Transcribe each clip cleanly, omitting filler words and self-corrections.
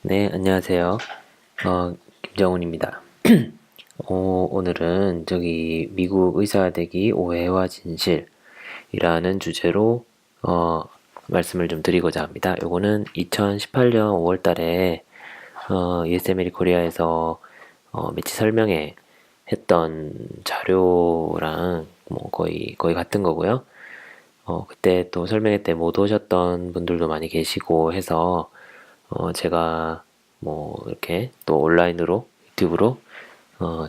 네, 안녕하세요. 김정훈입니다. 오늘은 저기 미국 의사되기 오해와 진실이라는 주제로 말씀을 좀 드리고자 합니다. 요거는 2018년 5월 달에 USMLE 코리아에서 매치 설명회 했던 자료랑 뭐 거의 같은 거고요. 그때 또 설명회 때 못 오셨던 분들도 많이 계시고 해서 제가 뭐 이렇게 또 온라인으로 유튜브로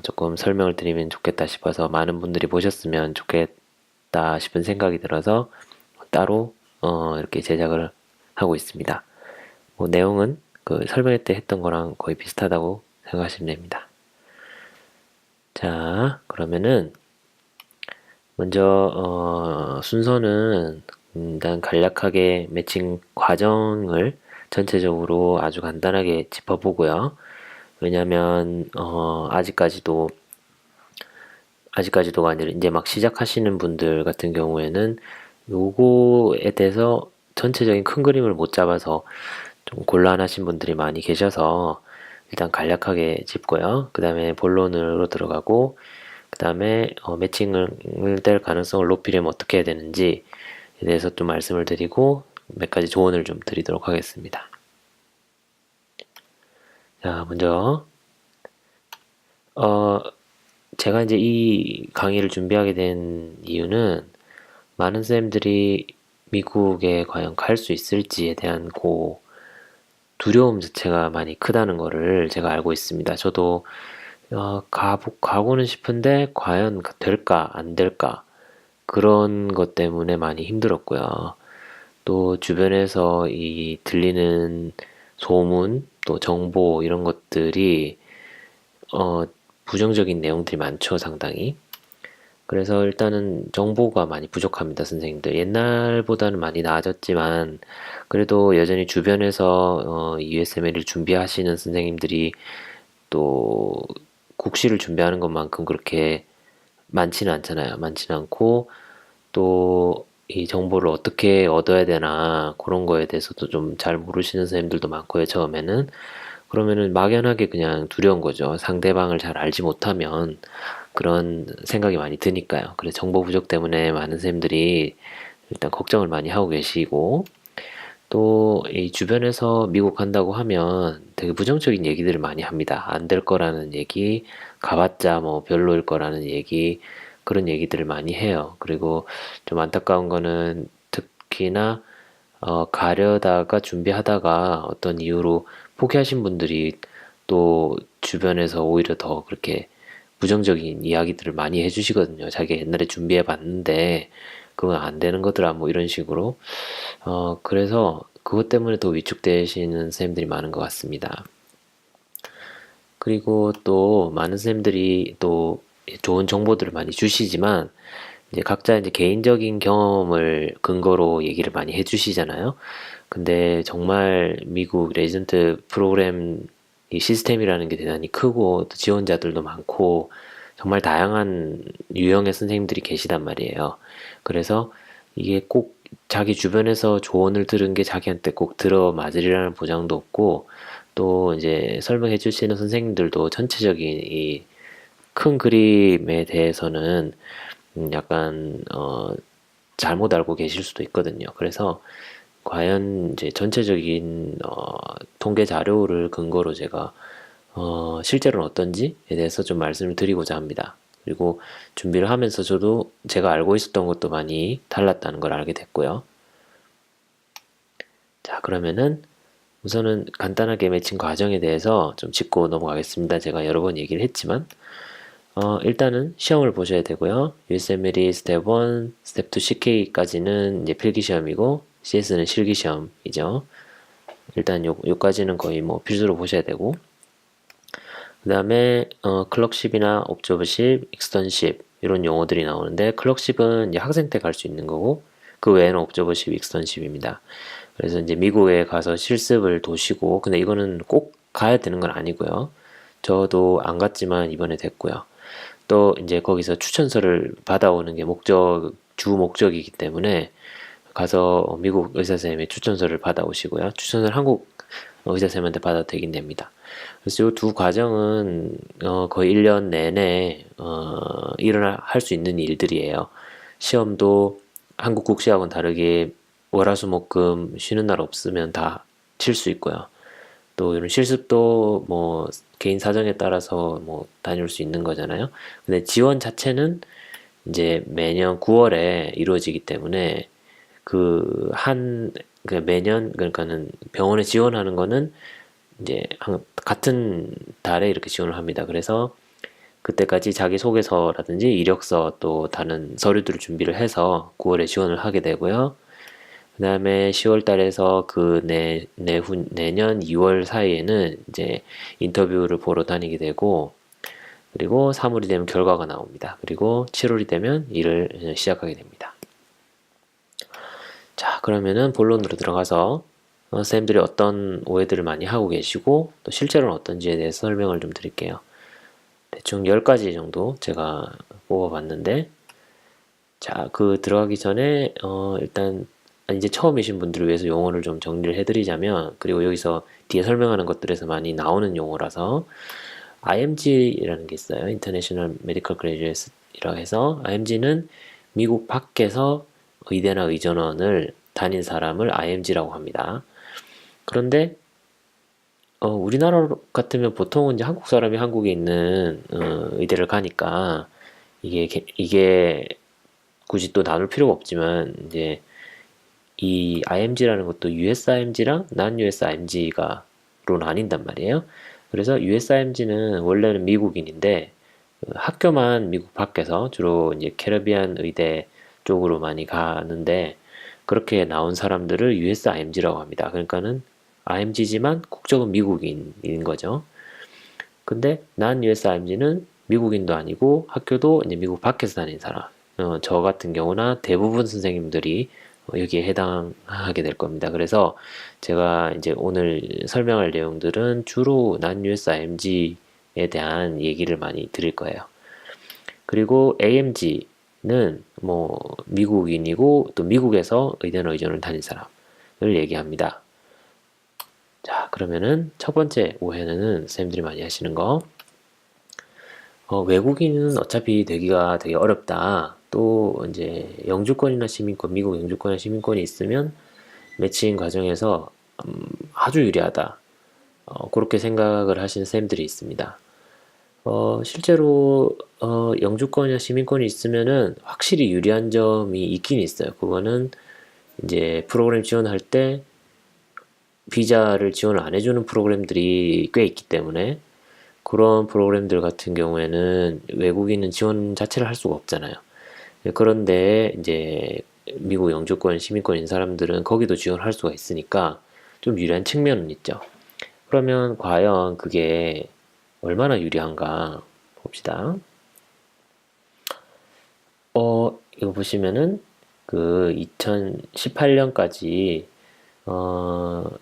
조금 설명을 드리면 좋겠다 싶어서 많은 분들이 보셨으면 좋겠다 싶은 생각이 들어서 따로 이렇게 제작을 하고 있습니다. 뭐 내용은 그 설명회 때 했던 거랑 거의 비슷하다고 생각하시면 됩니다. 자, 그러면은 먼저 순서는 일단 간략하게 매칭 과정을 전체적으로 아주 간단하게 짚어보고요. 왜냐면 아직까지도가 아니라 이제 막 시작하시는 분들 같은 경우에는 요거에 대해서 전체적인 큰 그림을 못 잡아서 좀 곤란하신 분들이 많이 계셔서 일단 간략하게 짚고요. 그 다음에 본론으로 들어가고 그 다음에 매칭을 될 가능성을 높이려면 어떻게 해야 되는지에 대해서 좀 말씀을 드리고 몇 가지 조언을 좀 드리도록 하겠습니다. 자, 먼저 어, 제가 이제 이 강의를 준비하게 된 이유는 많은 쌤들이 미국에 과연 갈 수 있을지에 대한 두려움 자체가 많이 크다는 거를 제가 알고 있습니다. 저도 가고는 싶은데 과연 될까 안 될까 그런 것 때문에 많이 힘들었고요. 또 주변에서 이 들리는 소문 또 정보 이런 것들이 어, 부정적인 내용들이 많죠, 상당히. 그래서 일단은 정보가 많이 부족합니다, 선생님들. 옛날보다는 많이 나아졌지만, 그래도 여전히 주변에서 USMLE를 준비하시는 선생님들이 또 국시를 준비하는 것만큼 그렇게 많지는 않잖아요. 많지는 않고, 또 이 정보를 어떻게 얻어야 되나, 그런 거에 대해서도 좀 잘 모르시는 선생님들도 많고요, 처음에는. 그러면은 막연하게 그냥 두려운 거죠. 상대방을 잘 알지 못하면 그런 생각이 많이 드니까요. 그래서 정보 부족 때문에 많은 선생님들이 일단 걱정을 많이 하고 계시고 또 이 주변에서 미국 간다고 하면 되게 부정적인 얘기들을 많이 합니다. 안 될 거라는 얘기, 가봤자 뭐 별로일 거라는 얘기, 그런 얘기들을 많이 해요. 그리고 좀 안타까운 거는 특히나 가려다가 준비하다가 어떤 이유로 포기하신 분들이 또 주변에서 오히려 더 그렇게 부정적인 이야기들을 많이 해주시거든요. 자기 옛날에 준비해 봤는데 그건 안 되는 거더라 뭐 이런 식으로. 그래서 그것 때문에 더 위축되시는 선생님들이 많은 것 같습니다. 그리고 또 많은 선생님들이 또 좋은 정보들을 많이 주시지만 이제 각자 이제 개인적인 경험을 근거로 얘기를 많이 해주시잖아요. 근데 정말 미국 레지던트 프로그램 이 시스템이라는 게 대단히 크고 또 지원자들도 많고 정말 다양한 유형의 선생님들이 계시단 말이에요. 그래서 이게 꼭 자기 주변에서 조언을 들은 게 자기한테 꼭 들어맞으리라는 보장도 없고 또 이제 설명해 주시는 선생님들도 전체적인 이 큰 그림에 대해서는 약간 잘못 알고 계실 수도 있거든요. 그래서 과연 이제 전체적인 통계 자료를 근거로 제가 실제로는 어떤지에 대해서 좀 말씀을 드리고자 합니다. 그리고 준비를 하면서 저도 제가 알고 있었던 것도 많이 달랐다는 걸 알게 됐고요. 자, 그러면은 우선은 간단하게 매칭 과정에 대해서 좀 짚고 넘어가겠습니다. 제가 여러 번 얘기를 했지만 일단은 시험을 보셔야 되고요. USMLE 스텝 1, 스텝 2 CK까지는 이제 필기 시험이고 CS는 실기 시험이죠. 일단 요까지는 거의 뭐 필수로 보셔야 되고 그 다음에 클럭십이나 옵저버십, 익스턴십 이런 용어들이 나오는데 클럭십은 이제 학생 때 갈 수 있는 거고 그 외에는 옵저버십, 익스턴십입니다. 그래서 이제 미국에 가서 실습을 도시고 근데 이거는 꼭 가야 되는 건 아니고요. 저도 안 갔지만 이번에 됐고요. 또 이제 거기서 추천서를 받아오는 게 주 목적이기 때문에 가서 미국 의사 선생님의 추천서를 받아오시고요. 추천서를 한국 의사쌤한테 받아도 되긴 됩니다. 그래서 이 두 과정은 거의 1년 내내 할 수 있는 일들이에요. 시험도 한국 국시하고는 다르게 월화수목금 쉬는 날 없으면 다 칠 수 있고요. 또 이런 실습도 뭐 개인 사정에 따라서 뭐 다녀올 수 있는 거잖아요. 근데 지원 자체는 이제 매년 9월에 이루어지기 때문에 매년 그러니까는 병원에 지원하는 거는 이제 같은 달에 이렇게 지원을 합니다. 그래서 그때까지 자기소개서라든지 이력서 또 다른 서류들을 준비를 해서 9월에 지원을 하게 되고요. 그 다음에 10월 달에서 내년 2월 사이에는 이제 인터뷰를 보러 다니게 되고, 그리고 3월이 되면 결과가 나옵니다. 그리고 7월이 되면 일을 시작하게 됩니다. 자, 그러면은 본론으로 들어가서 선생님들이 어떤 오해들을 많이 하고 계시고 또 실제로는 어떤지에 대해서 설명을 좀 드릴게요. 대충 10가지 정도 제가 뽑아봤는데, 자, 들어가기 전에 일단 이제 처음이신 분들을 위해서 용어를 좀 정리를 해드리자면, 그리고 여기서 뒤에 설명하는 것들에서 많이 나오는 용어라서 IMG라는 게 있어요. International Medical Graduates이라고 해서, IMG는 미국 밖에서 의대나 의전원을 다닌 사람을 IMG라고 합니다. 그런데 우리나라 같으면 보통은 이제 한국 사람이 한국에 있는 의대를 가니까 이게 굳이 또 나눌 필요가 없지만, 이제 이 IMG라는 것도 USIMG랑 non-USIMG가로 나뉜단 말이에요. 그래서 USIMG는 원래는 미국인인데 학교만 미국 밖에서 주로 이제 캐리비안 의대 쪽으로 많이 가는데, 그렇게 나온 사람들을 USIMG라고 합니다. 그러니까는 IMG지만 국적은 미국인인 거죠. 근데 non-USIMG는 미국인도 아니고 학교도 이제 미국 밖에서 다닌 사람. 저 같은 경우나 대부분 선생님들이 여기에 해당하게 될 겁니다. 그래서 제가 이제 오늘 설명할 내용들은 주로 non-USIMG에 대한 얘기를 많이 드릴 거예요. 그리고 AMG는 뭐 미국인이고 또 미국에서 의대나 의전을 다닌 사람을 얘기합니다. 자, 그러면은 첫 번째 오해는 선생님들이 많이 하시는 거, 외국인은 어차피 되기가 되게 어렵다. 또 이제 영주권이나 시민권, 미국 영주권이나 시민권이 있으면 매칭 과정에서 아주 유리하다. 그렇게 생각을 하시는 쌤들이 있습니다. 실제로 영주권이나 시민권이 있으면은 확실히 유리한 점이 있긴 있어요. 그거는 이제 프로그램 지원할 때 비자를 지원을 안 해주는 프로그램들이 꽤 있기 때문에, 그런 프로그램들 같은 경우에는 외국인은 지원 자체를 할 수가 없잖아요. 그런데 이제 미국 영주권, 시민권인 사람들은 거기도 지원할 수가 있으니까 좀 유리한 측면은 있죠. 그러면 과연 그게 얼마나 유리한가 봅시다. 이거 보시면은 2018년까지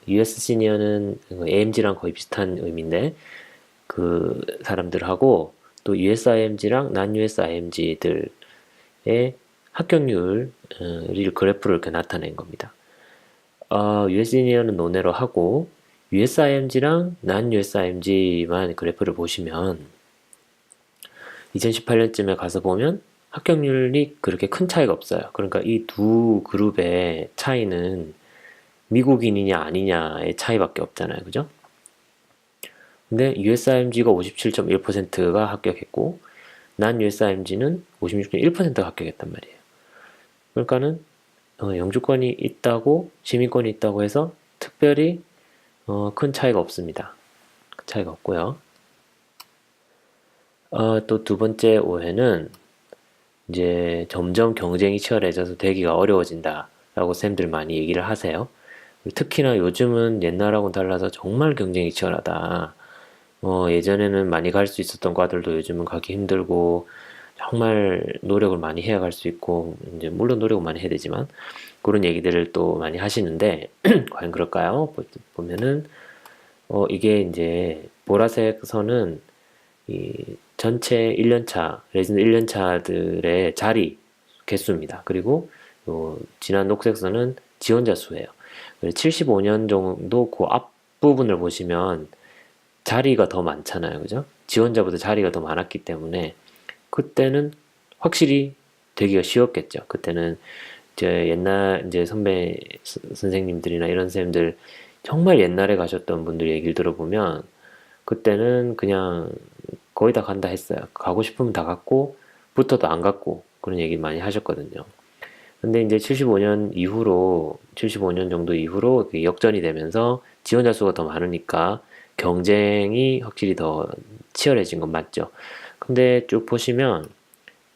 US 시니어는 AMG랑 거의 비슷한 의미인데, 그 사람들하고 또 USIMG랑 non-USIMG들의 합격률 그래프를 이렇게 나타낸 겁니다. US 시니어는 논외로 하고 USIMG랑 non-USIMG만 그래프를 보시면 2018년쯤에 가서 보면 합격률이 그렇게 큰 차이가 없어요. 그러니까 이 두 그룹의 차이는 미국인이냐 아니냐의 차이밖에 없잖아요. 그죠? 근데 USIMG가 57.1%가 합격했고 non-USIMG는 56.1%가 합격했단 말이에요. 그러니까는 영주권이 있다고 시민권이 있다고 해서 특별히 큰 차이가 없습니다. 큰 차이가 없고요. 또 두 번째 오해는 이제 점점 경쟁이 치열해져서 되기가 어려워진다 라고 쌤들 많이 얘기를 하세요. 특히나 요즘은 옛날하고는 달라서 정말 경쟁이 치열하다. 예전에는 많이 갈 수 있었던 과들도 요즘은 가기 힘들고 정말 노력을 많이 해야 갈 수 있고, 이제 물론 노력을 많이 해야 되지만 그런 얘기들을 또 많이 하시는데 과연 그럴까요? 보면은 이게 이제 보라색 선은 이 전체 1년차 레지던트 1년차들의 자리 개수입니다. 그리고 진한 녹색 선은 지원자 수예요. 75년 정도 그 앞 부분을 보시면 자리가 더 많잖아요. 그죠? 지원자보다 자리가 더 많았기 때문에 그때는 확실히 되기가 쉬웠겠죠. 그때는 이제 옛날 이제 선배 선생님들이나 이런 선생님들 정말 옛날에 가셨던 분들 얘기를 들어보면 그때는 그냥 거의 다 간다 했어요. 가고 싶으면 다 갔고 붙어도 안 갔고 그런 얘기 많이 하셨거든요. 근데 이제 75년 이후로 75년 정도 이후로 역전이 되면서 지원자 수가 더 많으니까 경쟁이 확실히 더 치열해진 건 맞죠. 근데 쭉 보시면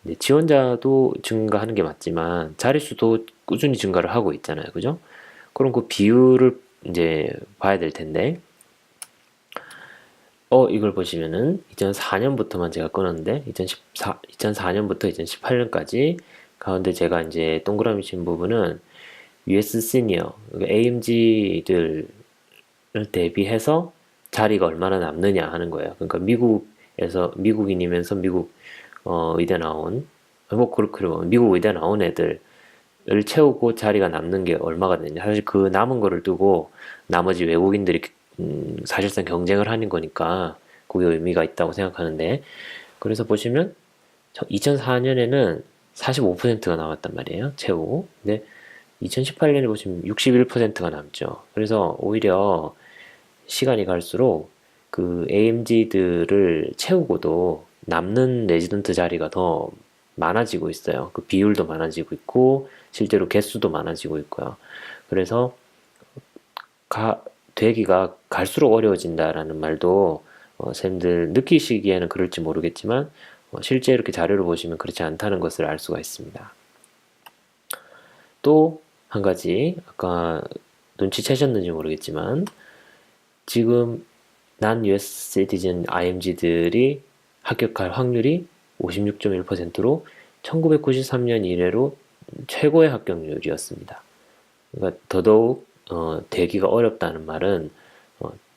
이제 지원자도 증가하는 게 맞지만 자릿수도 꾸준히 증가를 하고 있잖아요. 그죠? 그럼 그 비율을 이제 봐야 될 텐데 이걸 보시면은 2004년부터만 제가 끊었는데 2004년부터 2018년까지 가운데 제가 이제 동그라미 친 부분은 US 시니어 AMG들을 대비해서 자리가 얼마나 남느냐 하는 거예요. 그러니까 미국에서 미국인이면서 미국 의대 나온 뭐 그리고 미국 의대 나온 애들을 채우고 자리가 남는 게 얼마가 되냐. 사실 그 남은 거를 두고 나머지 외국인들이 사실상 경쟁을 하는 거니까 그게 의미가 있다고 생각하는데 그래서 보시면 2004년에는 45%가 남았단 말이에요. 채우고. 근데 2018년에 보시면 61%가 남죠. 그래서 오히려 시간이 갈수록 그 AMG들을 채우고도 남는 레지던트 자리가 더 많아지고 있어요. 그 비율도 많아지고 있고 실제로 개수도 많아지고 있고요. 그래서 되기가 갈수록 어려워진다라는 말도 쌤들 느끼시기에는 그럴지 모르겠지만 실제 이렇게 자료를 보시면 그렇지 않다는 것을 알 수가 있습니다. 또 한 가지 아까 눈치채셨는지 모르겠지만 지금 난 US 시티즌 IMG들이 합격할 확률이 56.1%로 1993년 이래로 최고의 합격률이었습니다. 그러니까 더더욱 되기가 어렵다는 말은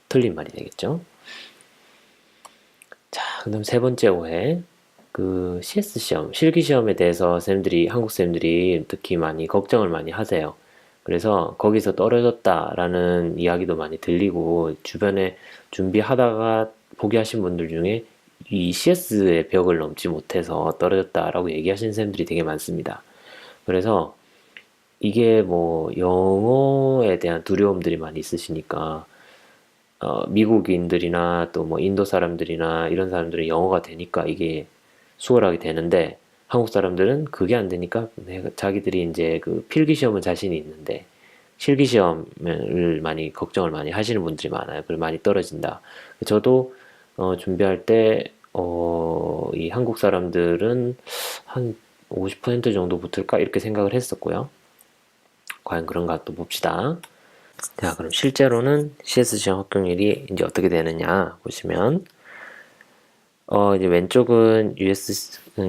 틀린 말이 되겠죠. 자, 그다음 세 번째 오해. 그 CS 시험, 실기 시험에 대해서 한국 쌤들이 특히 많이 걱정을 많이 하세요. 그래서 거기서 떨어졌다라는 이야기도 많이 들리고 주변에 준비하다가 포기하신 분들 중에 이 CS의 벽을 넘지 못해서 떨어졌다라고 얘기하시는 쌤들이 되게 많습니다. 그래서 이게 뭐 영어에 대한 두려움들이 많이 있으시니까 미국인들이나 또 뭐 인도 사람들이나 이런 사람들은 영어가 되니까 이게 수월하게 되는데 한국 사람들은 그게 안 되니까 자기들이 이제 그 필기 시험은 자신이 있는데 실기 시험을 많이 걱정을 많이 하시는 분들이 많아요. 그리고 많이 떨어진다. 저도 준비할 때 이 한국 사람들은 한 50% 정도 붙을까 이렇게 생각을 했었고요. 과연 그런가 또 봅시다. 자, 그럼 실제로는 CS 시험 합격률이 이제 어떻게 되느냐 보시면 이제 왼쪽은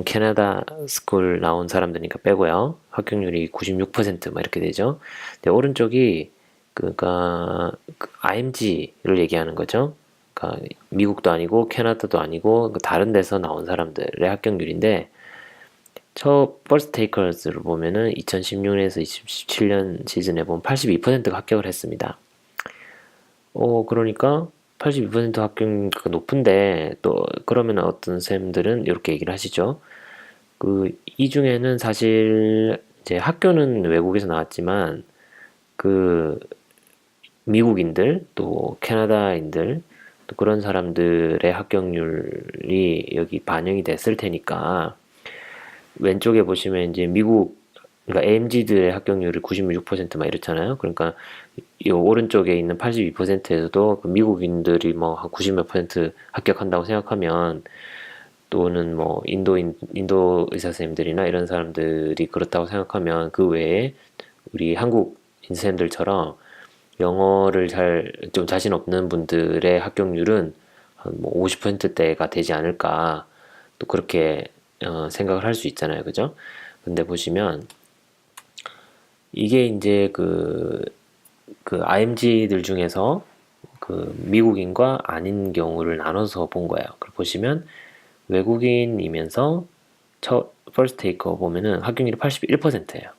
캐나다 스쿨 나온 사람들이니까 빼고요. 합격률이 96%막 이렇게 되죠. 근데 오른쪽이 그니까 IMG를 얘기하는 거죠. 그러니까 미국도 아니고 캐나다도 아니고 다른 데서 나온 사람들의 합격률인데 첫 퍼스트 테이커즈를 보면은 2016년에서 2017년 시즌에 보면 82%가 합격을 했습니다. 그러니까 82% 합격률이 높은데 또 그러면 어떤 쌤들은 이렇게 얘기를 하시죠. 이 중에는 사실 이제 학교는 외국에서 나왔지만 그 미국인들 또 캐나다인들 또 그런 사람들의 합격률이 여기 반영이 됐을 테니까 왼쪽에 보시면 이제 그러니까 AMG들의 합격률이 96%막 이렇잖아요. 그러니까 이 오른쪽에 있는 82%에서도 그 미국인들이 뭐 한 90몇 % 합격한다고 생각하면 또는 뭐 인도 의사 선생님들이나 이런 사람들이 그렇다고 생각하면 그 외에 우리 한국 선생님들처럼 영어를 좀 자신 없는 분들의 합격률은 한 뭐 50%대가 되지 않을까 또 그렇게 생각을 할 수 있잖아요. 그죠? 근데 보시면 이게 이제 그 IMG들 중에서 그 미국인과 아닌 경우를 나눠서 본 거예요. 보시면 외국인이면서 첫 퍼스트 테이커 보면은 합격률이 81%예요.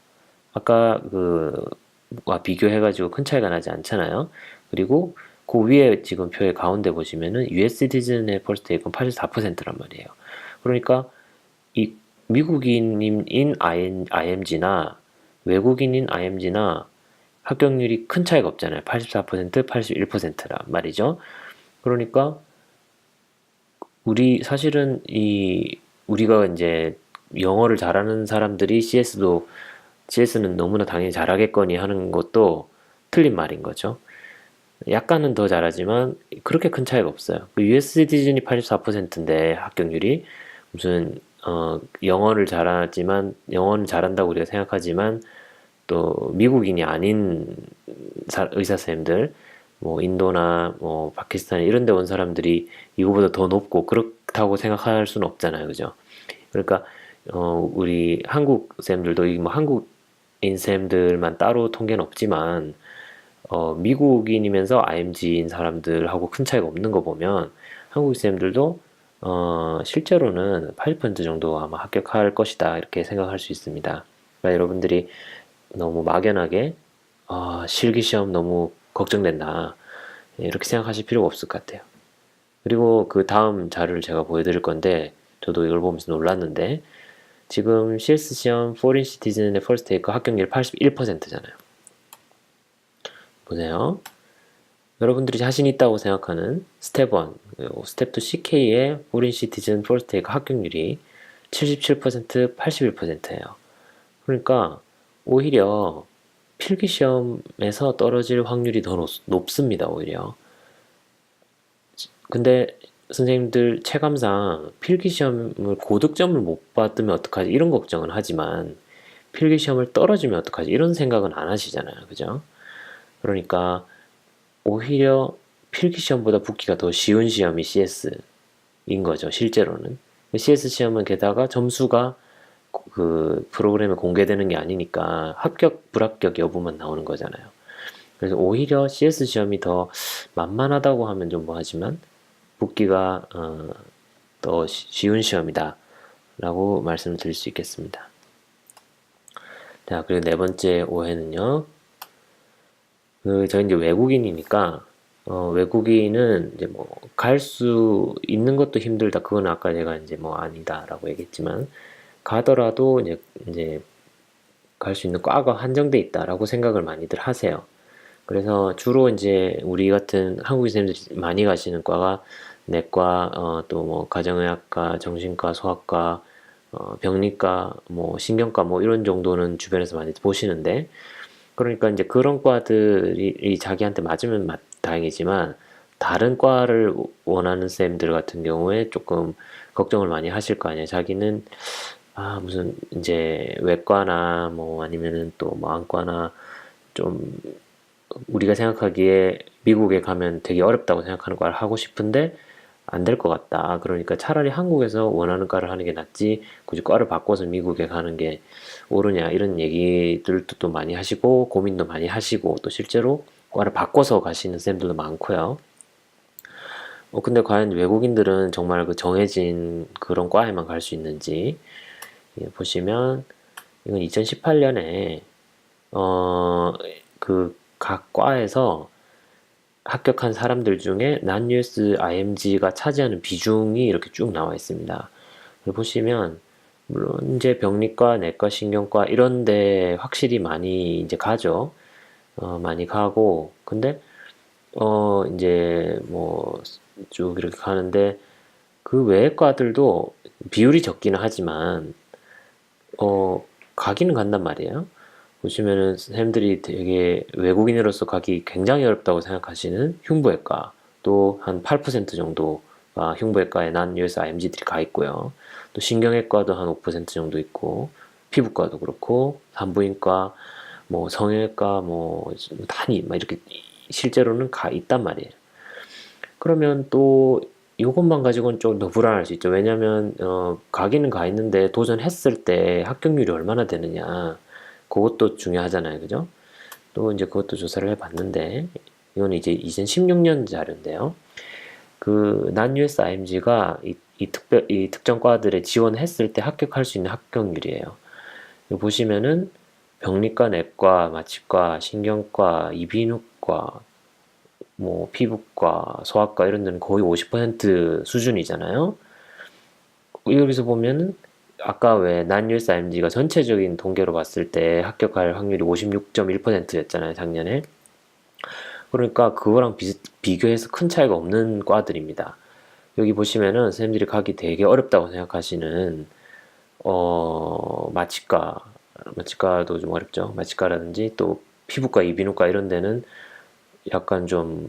아까 그와 비교해가지고 큰 차이가 나지 않잖아요. 그리고 그 위에 지금 표의 가운데 보시면은 US 시티즌의 펄스 테이크는 84%란 말이에요. 그러니까 이 미국인인 IMG나 외국인인 IMG나 합격률이 큰 차이가 없잖아요. 84%, 81%란 말이죠. 그러니까 사실은 우리가 이제 영어를 잘하는 사람들이 CS는 너무나 당연히 잘하겠거니 하는 것도 틀린 말인 거죠. 약간은 더 잘하지만 그렇게 큰 차이가 없어요. US 시티즌이 84%인데 합격률이 무슨 영어는 잘한다고 우리가 생각하지만 또 미국인이 아닌 의사 선생님들, 뭐 인도나 뭐 파키스탄 이런 데 온 사람들이 이거보다 더 높고 그렇다고 생각할 수는 없잖아요, 그죠? 그러니까 우리 한국 쌤들도 이 뭐 한국인 쌤들만 따로 통계는 없지만 미국인이면서 IMG인 사람들하고 큰 차이가 없는 거 보면 한국 쌤들도 실제로는 80% 정도 아마 합격할 것이다 이렇게 생각할 수 있습니다. 그러니까 여러분들이 너무 막연하게 실기시험 너무 걱정된다 이렇게 생각하실 필요가 없을 것 같아요. 그리고 그 다음 자료를 제가 보여드릴 건데 저도 이걸 보면서 놀랐는데 지금 CS 시험 Foreign Citizen의 First Take 합격률 81%잖아요. 보세요. 여러분들이 자신 있다고 생각하는 스텝 1, 스텝 2 CK의 Foreign Citizen First Take 합격률이 77%, 81%예요. 그러니까 오히려 필기시험에서 떨어질 확률이 더 높습니다, 오히려. 근데 선생님들 체감상 필기시험을 고득점을 못 받으면 어떡하지? 이런 걱정은 하지만 필기시험을 떨어지면 어떡하지? 이런 생각은 안 하시잖아요, 그죠? 그러니까 오히려 필기시험보다 붙기가 더 쉬운 시험이 CS인 거죠, 실제로는. CS 시험은 게다가 점수가 그 프로그램에 공개되는 게 아니니까 합격, 불합격 여부만 나오는 거잖아요. 그래서 오히려 CS 시험이 더 만만하다고 하면 좀 뭐하지만 붙기가 더 쉬운 시험이다 라고 말씀을 드릴 수 있겠습니다. 자, 그리고 네 번째 오해는요. 저 이제 외국인이니까 외국인은 이제 뭐 갈 수 있는 것도 힘들다. 그건 아까 제가 이제 뭐 아니다라고 얘기했지만 가더라도 이제 갈 수 있는 과가 한정돼 있다라고 생각을 많이들 하세요. 그래서 주로 이제 우리 같은 한국인 선생님들이 많이 가시는 과가 내과, 또 뭐 가정의학과, 정신과, 소아과, 병리과, 뭐 신경과 뭐 이런 정도는 주변에서 많이 보시는데 그러니까 이제 그런 과들이 자기한테 맞으면 다행이지만 다른 과를 원하는 쌤들 같은 경우에 조금 걱정을 많이 하실 거 아니에요. 자기는 무슨 이제 외과나 뭐 아니면은 또 뭐 안과나 좀 우리가 생각하기에 미국에 가면 되게 어렵다고 생각하는 과를 하고 싶은데 안 될 것 같다. 그러니까 차라리 한국에서 원하는 과를 하는 게 낫지 굳이 과를 바꿔서 미국에 가는 게 옳으냐 이런 얘기들도 또 많이 하시고 고민도 많이 하시고 또 실제로 과를 바꿔서 가시는 쌤들도 많고요. 근데 과연 외국인들은 정말 그 정해진 그런 과에만 갈 수 있는지 보시면 이건 2018년에 그 각 과에서 합격한 사람들 중에 non-US IMG가 차지하는 비중이 이렇게 쭉 나와 있습니다. 보시면 물론 이제 병리과, 내과, 신경과 이런데 확실히 많이 이제 가죠. 많이 가고 근데 이제 뭐 쭉 이렇게 가는데 그 외의 과들도 비율이 적기는 하지만 가기는 간단 말이에요. 보시면은 선생님들이 되게 외국인으로서 가기 굉장히 어렵다고 생각하시는 흉부외과 또 한 8% 정도가 흉부외과에 난 US IMG들이 가 있고요. 또 신경외과도 한 5% 정도 있고 피부과도 그렇고 산부인과 뭐 성형외과 뭐 단위 막 이렇게 실제로는 가 있단 말이에요. 그러면 또 이것만 가지고는 좀 더 불안할 수 있죠. 왜냐면 가기는 가 있는데 도전했을 때 합격률이 얼마나 되느냐 그것도 중요하잖아요, 그죠? 또 이제 그것도 조사를 해봤는데 이건 이제 2016년 자료인데요. 그 non-US IMG가 이 특정 과들에 지원했을 때 합격할 수 있는 합격률이에요. 여기 보시면은 병리과, 내과, 마취과, 신경과, 이비인후과 뭐 피부과, 소아과 이런 데는 거의 50% 수준이잖아요. 여기서 보면은 아까 왜 난유스 IMG가 전체적인 통계로 봤을 때 합격할 확률이 56.1%였잖아요, 작년에. 그러니까 그거랑 비교해서 큰 차이가 없는 과들입니다. 여기 보시면은 선생님들이 가기 되게 어렵다고 생각하시는 마취과, 마취과도 좀 어렵죠. 마취과라든지 또 피부과, 이비인후과 이런 데는 약간 좀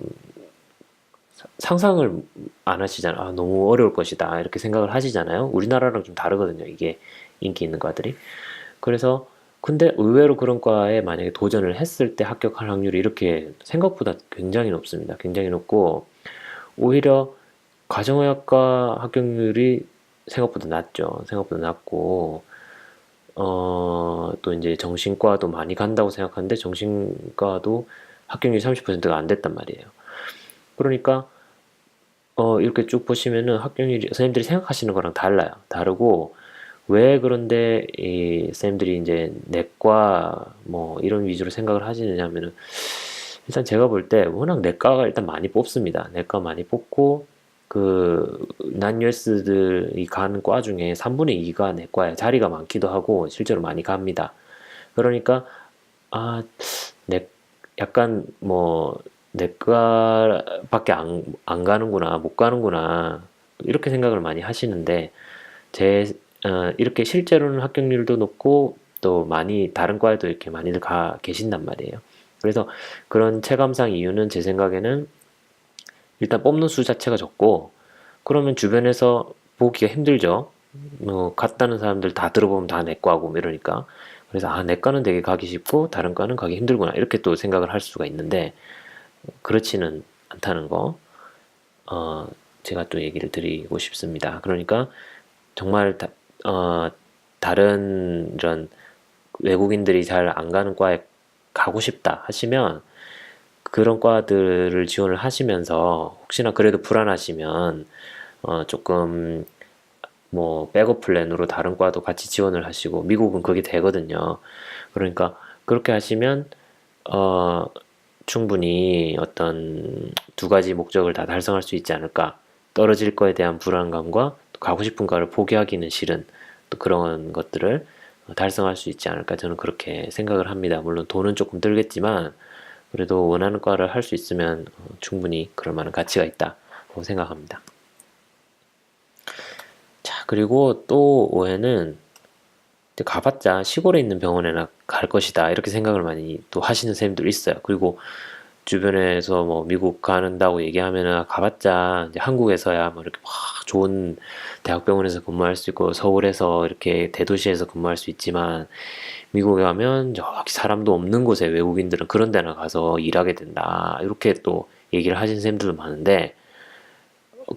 상상을 안 하시잖아요. 아, 너무 어려울 것이다. 이렇게 생각을 하시잖아요. 우리나라랑 좀 다르거든요. 이게 인기 있는 과들이. 그래서 근데 의외로 그런 과에 만약에 도전을 했을 때 합격할 확률이 이렇게 생각보다 굉장히 높습니다. 굉장히 높고 오히려 가정의학과 합격률이 생각보다 낮죠. 생각보다 낮고 또 이제 정신과도 많이 간다고 생각하는데 정신과도 합격률이 30%가 안 됐단 말이에요. 그러니까 이렇게 쭉 보시면은 합격률이 선생님들이 생각하시는 거랑 달라요. 다르고 왜 그런데 이 선생님들이 이제 내과 뭐 이런 위주로 생각을 하시느냐면은 일단 제가 볼 때 워낙 내과가 일단 많이 뽑습니다. 내과 많이 뽑고 그 난유스들이 가는 과 중에 3분의 2가 내과에 자리가 많기도 하고 실제로 많이 갑니다. 그러니까 아, 내 약간 뭐 내과밖에 안 가는구나, 못 가는구나 이렇게 생각을 많이 하시는데 제 이렇게 실제로는 합격률도 높고 또 많이 다른 과에도 이렇게 많이들 가 계신단 말이에요. 그래서 그런 체감상 이유는 제 생각에는 일단 뽑는 수 자체가 적고 그러면 주변에서 보기가 힘들죠. 뭐 갔다는 사람들 다 들어보면 다 내과고 뭐 이러니까 그래서 아 내과는 되게 가기 쉽고 다른 과는 가기 힘들구나 이렇게 또 생각을 할 수가 있는데 그렇지는 않다는 거 어, 제가 또 얘기를 드리고 싶습니다. 그러니까 정말 다른 이런 외국인들이 잘 안 가는 과에 가고 싶다 하시면 그런 과들을 지원을 하시면서 혹시나 그래도 불안하시면 조금 뭐 백업 플랜으로 다른 과도 같이 지원을 하시고 미국은 그게 되거든요. 그러니까 그렇게 하시면 어, 충분히 어떤 두 가지 목적을 다 달성할 수 있지 않을까. 떨어질 거에 대한 불안감과 또 가고 싶은 과를 포기하기는 싫은 또 그런 것들을 달성할 수 있지 않을까. 저는 그렇게 생각을 합니다. 물론 돈은 조금 들겠지만 그래도 원하는 과를 할 수 있으면 충분히 그럴 만한 가치가 있다고 생각합니다. 자, 그리고 또 오해는 가봤자 시골에 있는 병원에나 갈 것이다 이렇게 생각을 많이 또 하시는 선생님들 있어요. 그리고 주변에서 뭐 미국 가는다고 얘기하면은 가봤자 이제 한국에서야 뭐 이렇게 막 좋은 대학병원에서 근무할 수 있고 서울에서 이렇게 대도시에서 근무할 수 있지만 미국에 가면 저기 사람도 없는 곳에 외국인들은 그런 데나 가서 일하게 된다 이렇게 또 얘기를 하시는 선생님들도 많은데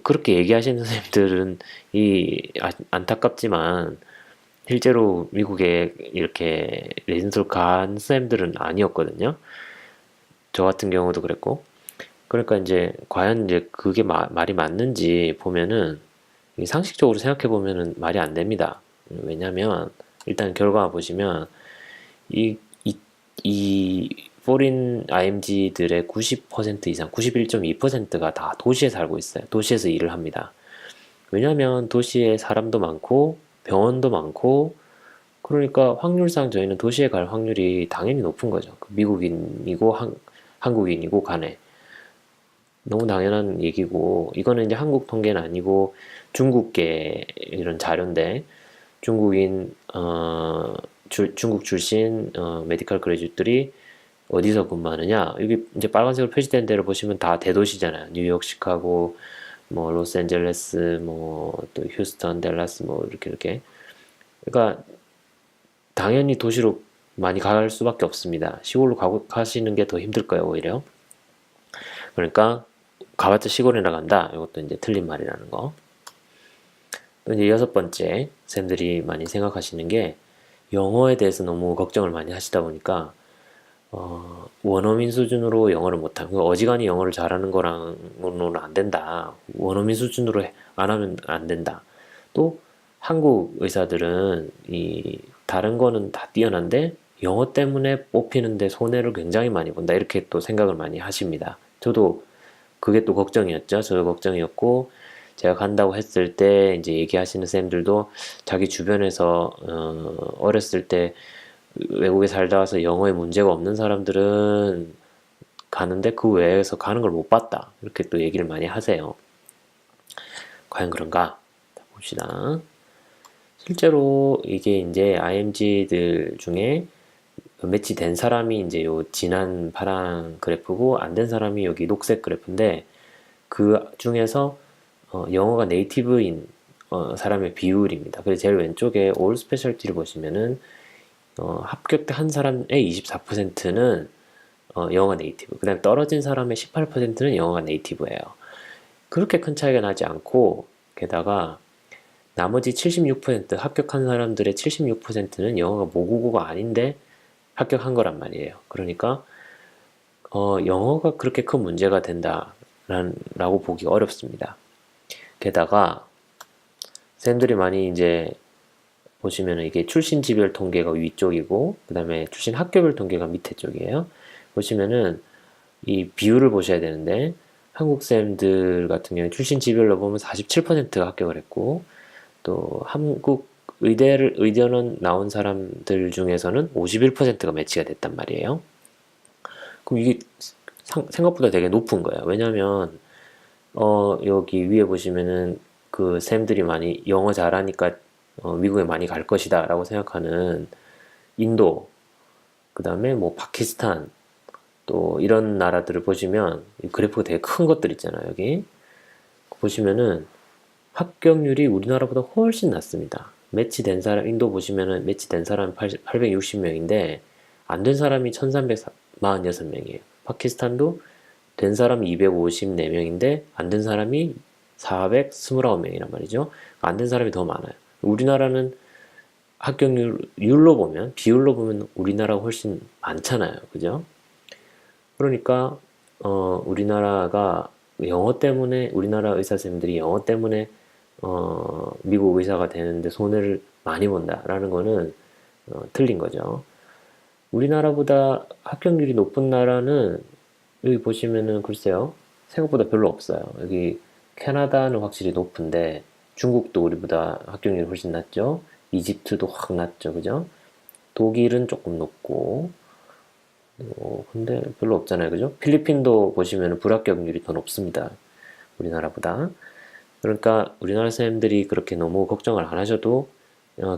그렇게 얘기하시는 선생님들은 안타깝지만 실제로 미국에 이렇게 레지던트로 간 선생님들은 아니었거든요. 저 같은 경우도 그랬고. 그러니까 이제 과연 이제 그게 말이 맞는지 보면은 상식적으로 생각해 보면은 말이 안 됩니다. 왜냐면 일단 결과 보시면 이, 이, 이 포린 IMG들의 90% 이상, 91.2%가 다 도시에 살고 있어요. 도시에서 일을 합니다. 왜냐면 도시에 사람도 많고 병원도 많고 그러니까 확률상 저희는 도시에 갈 확률이 당연히 높은 거죠. 미국인이고 한국인이고 간에. 너무 당연한 얘기고 이거는 이제 한국 통계는 아니고 중국계 이런 자료인데 중국인 중국 출신 메디컬 그래주들이 어디서 근무하느냐 여기 이제 빨간색으로 표시된 데를 보시면 다 대도시잖아요. 뉴욕, 시카고, 뭐 로스앤젤레스, 뭐 또 휴스턴, 댈러스 뭐 이렇게 그러니까 당연히 도시로 많이 갈 수밖에 없습니다. 시골로 가시는 게 더 힘들 거예요, 오히려. 그러니까 가봤자 시골이나 간다. 이것도 이제 틀린 말이라는 거. 또 이제 여섯 번째, 쌤들이 많이 생각하시는 게 영어에 대해서 너무 걱정을 많이 하시다 보니까 원어민 수준으로 영어를 못하면 어지간히 영어를 잘하는 거랑은 안 된다. 원어민 수준으로 안 하면 안 된다. 또 한국 의사들은 이 다른 거는 다 뛰어난데 영어 때문에 뽑히는데 손해를 굉장히 많이 본다. 이렇게 또 생각을 많이 하십니다. 저도 그게 또 걱정이었죠. 저도 걱정이었고, 제가 간다고 했을 때 이제 얘기하시는 쌤들도 자기 주변에서 어렸을 때 외국에 살다 와서 영어에 문제가 없는 사람들은 가는데 그 외에서 가는 걸 못 봤다. 이렇게 또 얘기를 많이 하세요. 과연 그런가? 봅시다. 실제로 이게 이제 IMG들 중에 매치된 사람이 이제 요 진한 파란 그래프고 안 된 사람이 여기 녹색 그래프인데 그 중에서 영어가 네이티브인 사람의 비율입니다. 그래서 제일 왼쪽에 올 스페셜티를 보시면은 합격한 사람의 24%는 영어가 네이티브. 그 다음에 떨어진 사람의 18%는 영어가 네이티브예요. 그렇게 큰 차이가 나지 않고 게다가 나머지 76% 합격한 사람들의 76%는 영어가 모국어가 아닌데 합격한 거란 말이에요. 그러니까 영어가 그렇게 큰 문제가 된다라고 보기 어렵습니다. 게다가 쌤들이 많이 이제 보시면은 이게 출신 지별 통계가 위쪽이고 그 다음에 출신 학교별 통계가 밑에 쪽이에요. 보시면은 이 비율을 보셔야 되는데 한국 쌤들 같은 경우에 출신 지별로 보면 47%가 합격을 했고 또 한국 의대는 나온 사람들 중에서는 51%가 매치가 됐단 말이에요. 그럼 이게 생각보다 되게 높은 거예요. 왜냐면 여기 위에 보시면은 그 쌤들이 많이 영어 잘하니까 미국에 많이 갈 것이다 라고 생각하는 인도, 그 다음에 뭐 파키스탄, 또 이런 나라들을 보시면 그래프가 되게 큰 것들 있잖아요. 여기 보시면은 합격률이 우리나라보다 훨씬 낮습니다. 매치된 사람, 인도 보시면은 매치된 사람이 860명인데 안 된 사람이 1346명이에요. 파키스탄도 된 사람이 254명인데 안 된 사람이 429명이란 말이죠. 안 된 사람이 더 많아요. 우리나라는 합격률로 보면, 비율로 보면 우리나라가 훨씬 많잖아요. 그죠? 그러니까 우리나라가 영어 때문에 우리나라 의사 선생님들이 영어 때문에 미국 의사가 되는데 손해를 많이 본다라는 거는 틀린 거죠. 우리나라보다 합격률이 높은 나라는 여기 보시면은 글쎄요, 생각보다 별로 없어요. 여기 캐나다는 확실히 높은데 중국도 우리보다 합격률이 훨씬 낮죠. 이집트도 확 낮죠, 그죠? 독일은 조금 높고 근데 별로 없잖아요, 그죠? 필리핀도 보시면 불합격률이 더 높습니다, 우리나라보다. 그러니까 우리나라 선생님들이 그렇게 너무 걱정을 안 하셔도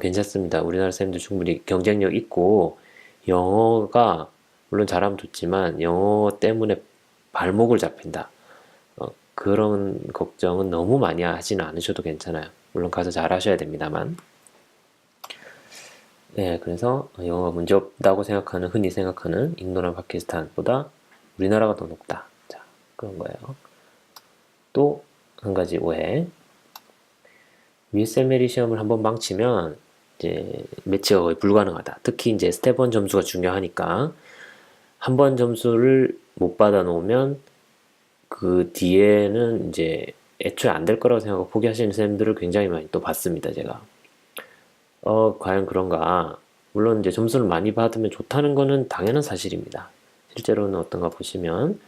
괜찮습니다. 우리나라 선생님들 충분히 경쟁력 있고 영어가 물론 잘하면 좋지만 영어 때문에 발목을 잡힌다. 그런 걱정은 너무 많이 하지는 않으셔도 괜찮아요. 물론 가서 잘 하셔야 됩니다만. 네, 그래서 영어가 문제 없다고 생각하는, 흔히 생각하는 인도나 파키스탄보다 우리나라가 더 높다. 자, 그런 거예요. 또 한 가지 오해. 윌셀 메리 시험을 한번 망치면 이제 매치가 거의 불가능하다. 특히 이제 스텝 1 점수가 중요하니까 한 번 점수를 못 받아 놓으면 그 뒤에는 이제 애초에 안 될 거라고 생각하고 포기하시는 쌤들을 굉장히 많이 또 봤습니다, 제가. 과연 그런가? 물론 이제 점수를 많이 받으면 좋다는 거는 당연한 사실입니다. 실제로는 어떤가 보시면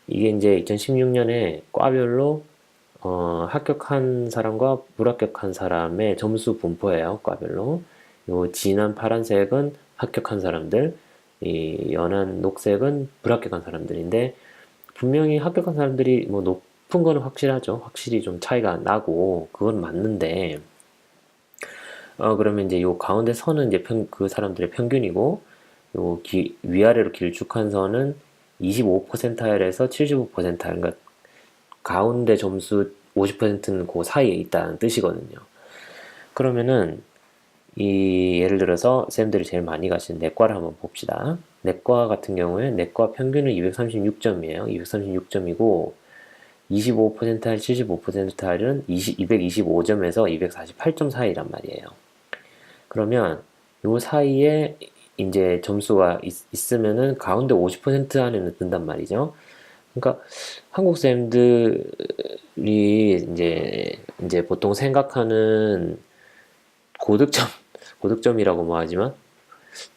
이게 이제 2016년에 과별로 합격한 사람과 불합격한 사람의 점수 분포예요, 과별로. 요 진한 파란색은 합격한 사람들, 이 연한 녹색은 불합격한 사람들인데 분명히 합격한 사람들이 뭐 높은 거는 확실하죠. 확실히 좀 차이가 나고 그건 맞는데 그러면 이제 요 가운데 선은 이제 그 사람들의 평균이고 요 위아래로 길쭉한 선은 25%타일에서 75%타일, 그러니까 가운데 점수 50%는 그 사이에 있다는 뜻이거든요. 그러면은 이 예를 들어서 쌤들이 제일 많이 가시는 내과를 한번 봅시다. 내과 같은 경우에 내과 평균은 236점이에요. 236점이고 25%타일, 75%타일은 225점에서 248점 사이란 말이에요. 그러면 요 사이에 이제 점수가 있으면은 가운데 50% 안에는 든단 말이죠. 그러니까 한국 쌤들이 이제 보통 생각하는 고득점이라고 뭐 하지만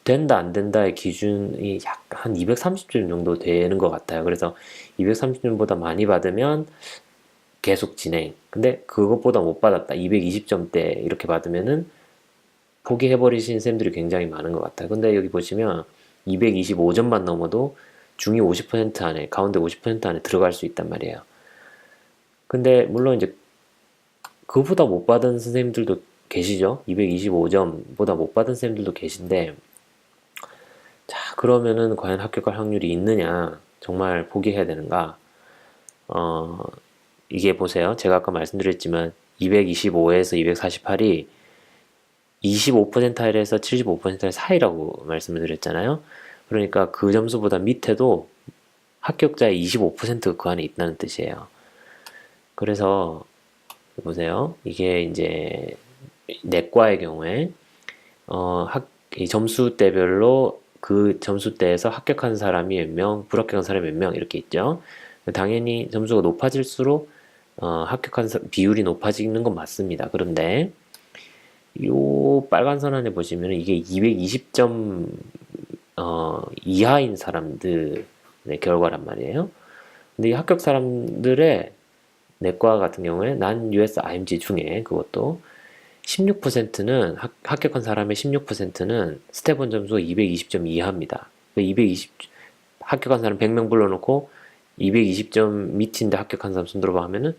된다 안 된다의 기준이 약 한 230점 정도 되는 것 같아요. 그래서 230점보다 많이 받으면 계속 진행. 근데 그것보다 못 받았다. 220점대 이렇게 받으면은 포기해버리신 쌤들이 굉장히 많은 것 같아요. 근데 여기 보시면 225점만 넘어도 중위 50% 안에, 가운데 50% 안에 들어갈 수 있단 말이에요. 근데 물론 이제 그보다 못 받은 선생님들도 계시죠? 225점보다 못 받은 선생님들도 계신데, 자, 그러면은 과연 합격할 확률이 있느냐? 정말 포기해야 되는가? 어, 이게 보세요. 제가 아까 말씀드렸지만 225에서 248이 25%에서 75% 사이라고 말씀을 드렸잖아요. 그러니까 그 점수보다 밑에도 합격자의 25%가 그 안에 있다는 뜻이에요. 그래서 보세요. 이게 이제 내과의 경우에 이 점수대별로 그 점수대에서 합격한 사람이 몇 명, 불합격한 사람이 몇 명 이렇게 있죠. 당연히 점수가 높아질수록 합격한 비율이 높아지는 건 맞습니다. 그런데 요 빨간 선 안에 보시면 이게 220점 이하인 사람들의 결과란 말이에요. 근데 이 합격 사람들의 내과 같은 경우에 난 US IMG 중에 그것도 16%는 합격한 사람의 16%는 스텝 1 점수가 220점 이하입니다. 220 합격한 사람 100명 불러놓고 220점 밑인데 합격한 사람 손 들어봐 하면은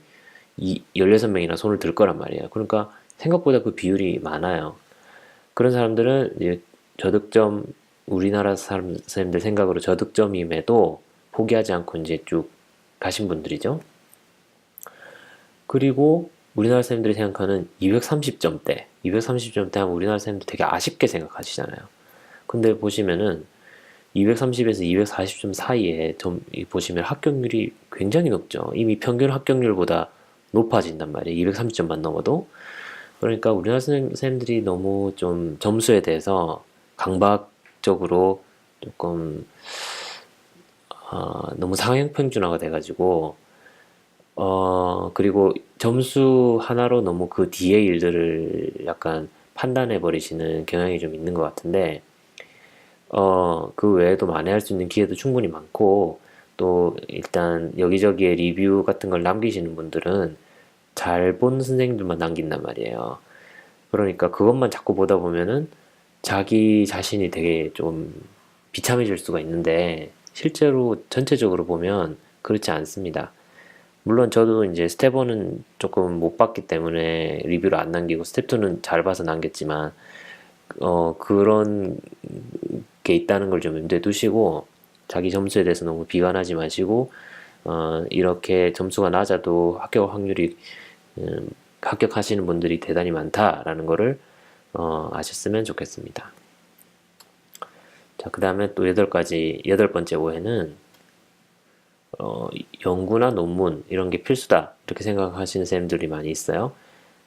16명이나 손을 들 거란 말이에요. 그러니까 생각보다 그 비율이 많아요. 그런 사람들은 이제 저득점, 우리나라 사람들 생각으로 저득점임에도 포기하지 않고 이제 쭉 가신 분들이죠. 그리고 우리나라 사람들이 생각하는 230점대, 230점대 하면 우리나라 사람들 되게 아쉽게 생각하시잖아요. 근데 보시면은 230에서 240점 사이에 보시면 합격률이 굉장히 높죠. 이미 평균 합격률보다 높아진단 말이에요. 230점만 넘어도. 그러니까 우리나라 선생님들이 너무 좀 점수에 대해서 강박적으로 조금 너무 상향평준화가 돼가지고 그리고 점수 하나로 너무 그 뒤에 일들을 약간 판단해 버리시는 경향이 좀 있는 것 같은데 그 외에도 만회할 수 있는 기회도 충분히 많고 또 일단 여기저기에 리뷰 같은 걸 남기시는 분들은 잘 본 선생님들만 남긴단 말이에요. 그러니까 그것만 자꾸 보다 보면은 자기 자신이 되게 좀 비참해질 수가 있는데 실제로 전체적으로 보면 그렇지 않습니다. 물론 저도 이제 스텝 1은 조금 못 봤기 때문에 리뷰를 안 남기고 스텝 2는 잘 봐서 남겼지만 그런 게 있다는 걸 좀 염두에 두시고 자기 점수에 대해서 너무 비관하지 마시고 이렇게 점수가 낮아도 합격 확률이 합격하시는 분들이 대단히 많다라는 거를 아셨으면 좋겠습니다. 자, 그 다음에 또 여덟 번째 오해는 연구나 논문 이런 게 필수다 이렇게 생각하시는 쌤들이 많이 있어요.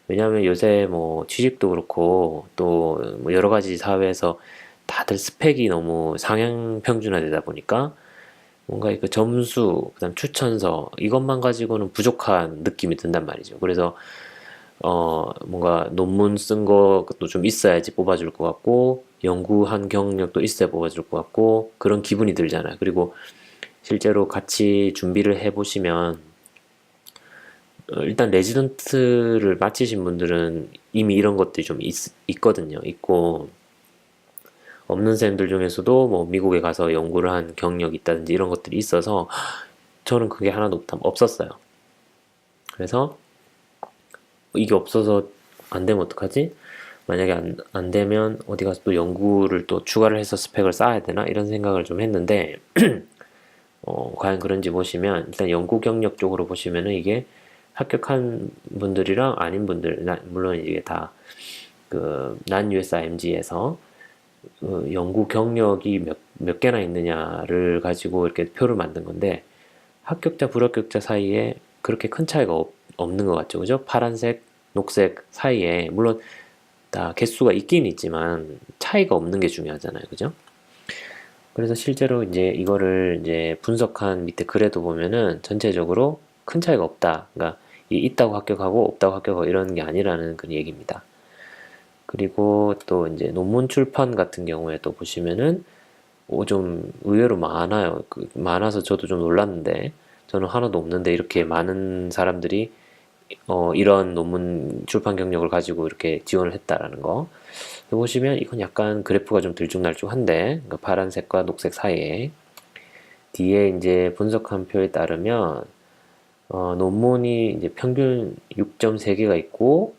왜냐하면 요새 뭐 취직도 그렇고 또 뭐 여러 가지 사회에서 다들 스펙이 너무 상향 평준화되다 보니까 뭔가 그 점수, 그다음 추천서 이것만 가지고는 부족한 느낌이 든단 말이죠. 그래서 뭔가 논문 쓴 것도 좀 있어야지 뽑아줄 것 같고 연구한 경력도 있어야 뽑아줄 것 같고 그런 기분이 들잖아요. 그리고 실제로 같이 준비를 해보시면 일단 레지던트를 마치신 분들은 이미 이런 것들이 좀 있거든요. 있고 없는 쌤들 중에서도 뭐 미국에 가서 연구를 한 경력이 있다든지 이런 것들이 있어서 저는 그게 하나도 없었어요. 그래서 이게 없어서 안 되면 어떡하지? 만약에 안 되면 어디 가서 또 연구를 또 추가를 해서 스펙을 쌓아야 되나? 이런 생각을 좀 했는데 과연 그런지 보시면 일단 연구 경력 쪽으로 보시면은 이게 합격한 분들이랑 아닌 분들 물론 이게 다 그 난 USIMG에서 그 연구 경력이 몇 개나 있느냐를 가지고 이렇게 표를 만든 건데 합격자 불합격자 사이에 그렇게 큰 차이가 없는 것 같죠. 그죠? 파란색 녹색 사이에 물론 다 개수가 있긴 있지만 차이가 없는 게 중요하잖아요. 그죠? 그래서 실제로 이제 이거를 이제 분석한 밑에 글에도 보면은 전체적으로 큰 차이가 없다. 그러니까 있다고 합격하고 없다고 합격하고 이런 게 아니라는 그런 얘기입니다. 그리고 또 이제 논문 출판 같은 경우에 또 보시면은 좀 의외로 많아요. 많아서 저도 좀 놀랐는데, 저는 하나도 없는데 이렇게 많은 사람들이 이런 논문 출판 경력을 가지고 이렇게 지원을 했다라는 거. 보시면 이건 약간 그래프가 좀 들쭉날쭉한데, 그러니까 파란색과 녹색 사이에 뒤에 이제 분석한 표에 따르면 논문이 이제 평균 6.3개가 있고,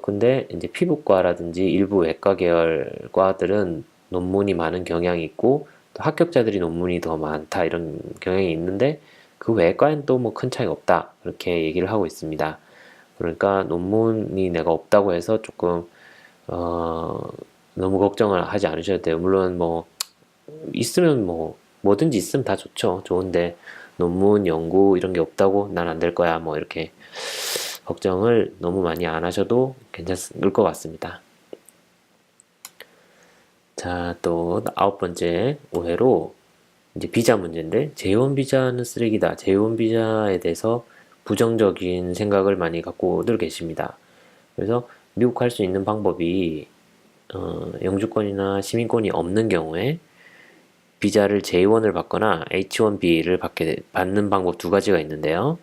근데 이제 피부과라든지 일부 외과 계열 과들은 논문이 많은 경향이 있고, 또 합격자들이 논문이 더 많다 이런 경향이 있는데, 그 외과엔 또 뭐 큰 차이가 없다 그렇게 얘기를 하고 있습니다. 그러니까 논문이 내가 없다고 해서 조금 어, 너무 걱정을 하지 않으셔도 돼요. 물론 뭐 있으면 뭐 뭐든지 있으면 다 좋죠. 좋은데 논문 연구 이런 게 없다고 난 안 될 거야 뭐 이렇게 걱정을 너무 많이 안 하셔도 괜찮을 것 같습니다. 자, 또 아홉 번째 오해로 이제 비자 문제인데, 재원 비자는 쓰레기다. 재원 비자에 대해서 부정적인 생각을 많이 갖고들 계십니다. 그래서 미국 갈 수 있는 방법이 영주권이나 시민권이 없는 경우에 비자를 J1을 받거나 H1B를 받는 방법 두 가지가 있는데요.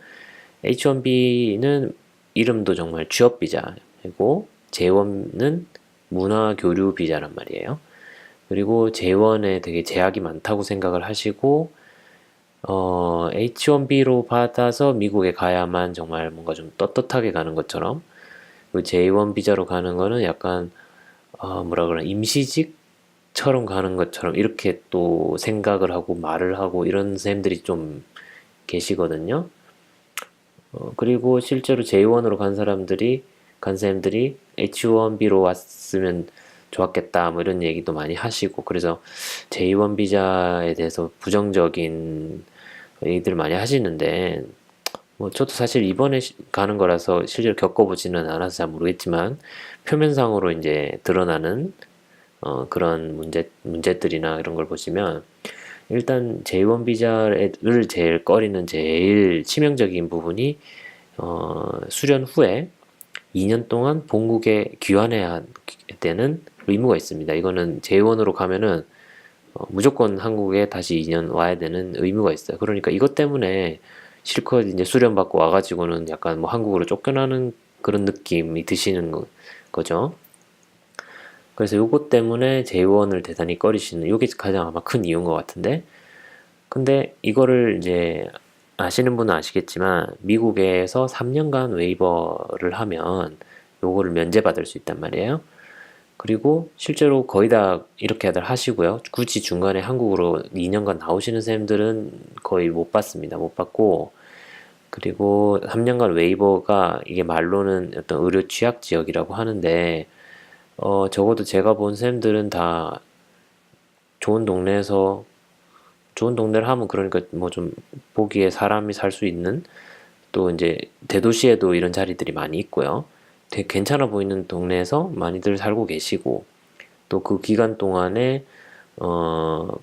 H1B는 이름도 정말 취업 비자이고, J1은 문화 교류 비자란 말이에요. 그리고 J1에 되게 제약이 많다고 생각을 하시고, H1B로 받아서 미국에 가야만 정말 뭔가 좀 떳떳하게 가는 것처럼, 그 J1 비자로 가는 거는 약간, 뭐라 그러나, 임시직처럼 가는 것처럼 이렇게 또 생각을 하고 말을 하고 이런 선생님들이 좀 계시거든요. 그리고 실제로 J1으로 간 사람들이 H1B로 왔으면 좋았겠다, 뭐 이런 얘기도 많이 하시고, 그래서 J1 비자에 대해서 부정적인 얘기들 많이 하시는데, 뭐 저도 사실 이번에 가는 거라서 실제로 겪어보지는 않아서 잘 모르겠지만, 표면상으로 이제 드러나는 그런 문제들이나 이런 걸 보시면, 일단 J1 비자를 제일 꺼리는 제일 치명적인 부분이 수련 후에 2년 동안 본국에 귀환해야 되는 의무가 있습니다. 이거는 J1으로 가면은 무조건 한국에 다시 2년 와야 되는 의무가 있어요. 그러니까 이것 때문에 실컷 이제 수련받고 와가지고는 약간 뭐 한국으로 쫓겨나는 그런 느낌이 드시는 거죠. 그래서 요것 때문에 J1을 대단히 꺼리시는, 요게 가장 아마 큰 이유인 것 같은데, 근데 이거를 이제 아시는 분은 아시겠지만 미국에서 3년간 웨이버를 하면 요거를 면제받을 수 있단 말이에요. 그리고 실제로 거의 다 이렇게 다들 하시고요. 굳이 중간에 한국으로 2년간 나오시는 쌤들은 거의 못 받습니다. 못 받고, 그리고 3년간 웨이버가 이게 말로는 어떤 의료 취약 지역이라고 하는데, 적어도 제가 본 쌤들은 다 좋은 동네에서, 좋은 동네를 하면 그러니까 뭐 좀 보기에 사람이 살 수 있는, 또 이제 대도시에도 이런 자리들이 많이 있고요. 되게 괜찮아 보이는 동네에서 많이들 살고 계시고, 또 그 기간 동안에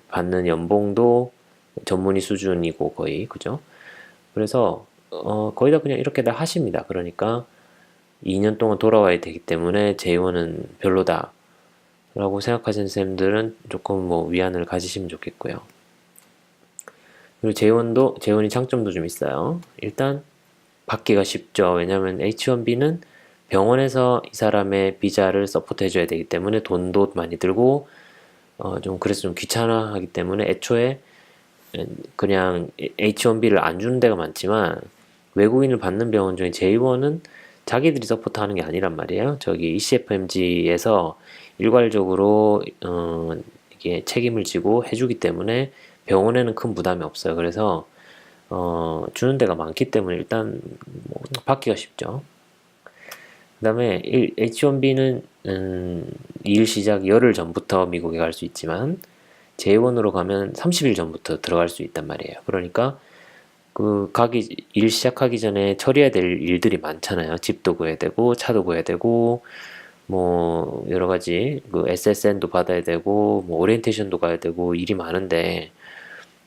받는 연봉도 전문의 수준이고 거의, 그죠? 그래서 거의 다 그냥 이렇게 다 하십니다. 그러니까 2년 동안 돌아와야 되기 때문에 J1은 별로다 라고 생각하시는 쌤들은 조금 뭐 위안을 가지시면 좋겠고요. 그리고 J1이 장점도 좀 있어요. 일단 받기가 쉽죠. 왜냐하면 H1B는 병원에서 이 사람의 비자를 서포트 해줘야 되기 때문에 돈도 많이 들고, 좀 그래서 좀 귀찮아하기 때문에 애초에 그냥 H1B를 안 주는 데가 많지만, 외국인을 받는 병원 중에 J1은 자기들이 서포트하는 게 아니란 말이에요. 저기 ECFMG에서 일괄적으로 이게 책임을 지고 해주기 때문에 병원에는 큰 부담이 없어요. 그래서 주는 데가 많기 때문에 일단 뭐 받기가 쉽죠. 그 다음에 H1B는 일 시작 열흘 전부터 미국에 갈 수 있지만 J1으로 가면 30일 전부터 들어갈 수 있단 말이에요. 그러니까 일 시작하기 전에 처리해야 될 일들이 많잖아요. 집도 구해야 되고, 차도 구해야 되고, 뭐, 여러 가지, SSN도 받아야 되고, 뭐, 오리엔테이션도 가야 되고, 일이 많은데,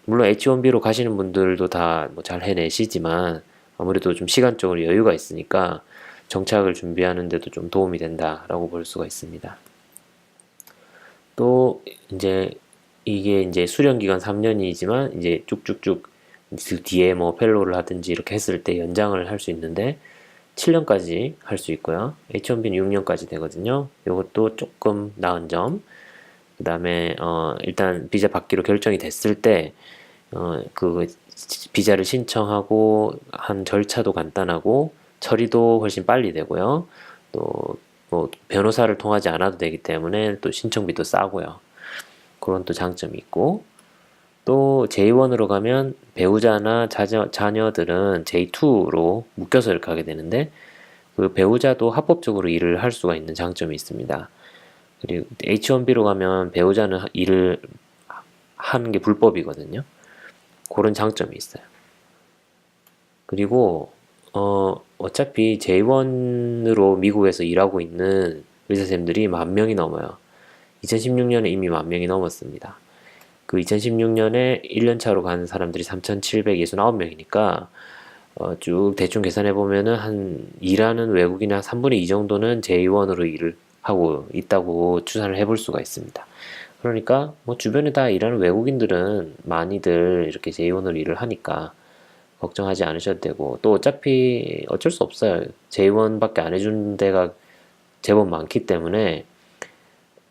물론 H1B로 가시는 분들도 다 뭐 잘 해내시지만, 아무래도 좀 시간적으로 여유가 있으니까, 정착을 준비하는 데도 좀 도움이 된다라고 볼 수가 있습니다. 또 이제 이게 이제 수련 기간 3년이지만 이제 쭉쭉쭉 그 뒤에 뭐 펠로우를 하든지 이렇게 했을 때 연장을 할 수 있는데 7년까지 할 수 있고요. H1B는 6년까지 되거든요. 이것도 조금 나은 점. 그 다음에 일단 비자 받기로 결정이 됐을 때 그 비자를 신청하고 한 절차도 간단하고 처리도 훨씬 빨리 되고요. 또 뭐 변호사를 통하지 않아도 되기 때문에 또 신청비도 싸고요. 그런 또 장점이 있고, 또 J1으로 가면 배우자나 자녀들은 J2로 묶여서 이렇게 하게 되는데, 그 배우자도 합법적으로 일을 할 수가 있는 장점이 있습니다. 그리고 H1B로 가면 배우자는 일을 하는 게 불법이거든요. 그런 장점이 있어요. 그리고 어차피 J1으로 미국에서 일하고 있는 의사쌤들이 10,000명이 넘어요. 2016년에 이미 10,000명이 넘었습니다. 그 2016년에 1년차로 간 사람들이 3,769명이니까 쭉 대충 계산해 보면은 한 일하는 외국인이 한 3분의 2 정도는 J1으로 일을 하고 있다고 추산을 해볼 수가 있습니다. 그러니까 뭐 주변에 다 일하는 외국인들은 많이들 이렇게 J1으로 일을 하니까 걱정하지 않으셔도 되고, 또 어차피 어쩔 수 없어요. J1밖에 안 해주는 데가 제법 많기 때문에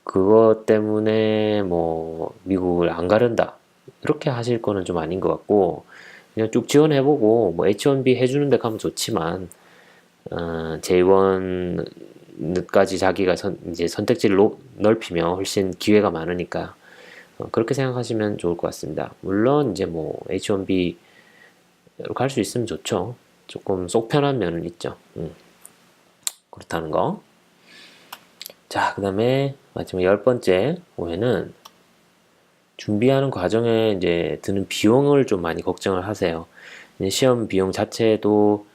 그것 때문에 뭐 미국을 안 가른다 이렇게 하실 거는 좀 아닌 것 같고, 그냥 쭉 지원해보고 뭐 H1B 해주는 데 가면 좋지만 J1까지 자기가 이제 선택지를 넓히면 훨씬 기회가 많으니까 그렇게 생각하시면 좋을 것 같습니다. 물론 이제 뭐 H1B 갈 수 있으면 좋죠. 조금 속 편한 면은 있죠. 그렇다는 거. 자, 그 다음에 마지막 10번째 오해는 준비하는 과정에 이제 드는 비용을 좀 많이 걱정을 하세요. 시험 비용 자체도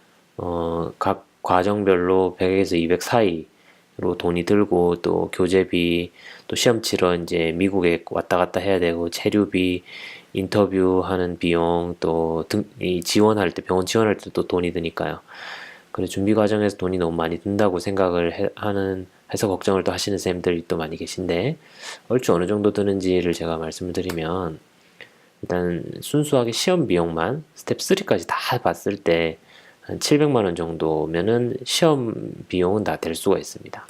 각 과정별로 100에서 200 사이로 돈이 들고, 또 교재비, 또 시험 치러 이제 미국에 왔다 갔다 해야 되고 체류비, 인터뷰하는 비용, 또 이 지원할 때 병원 지원할 때 또 돈이 드니까요. 그래 준비 과정에서 돈이 너무 많이 든다고 생각을 해서 걱정을 또 하시는 쌤들이 또 많이 계신데, 얼추 어느 정도 드는지를 제가 말씀을 드리면, 일단 순수하게 시험 비용만 스텝 3까지 다 봤을 때 한 700만 원 정도면은 시험 비용은 다 될 수가 있습니다.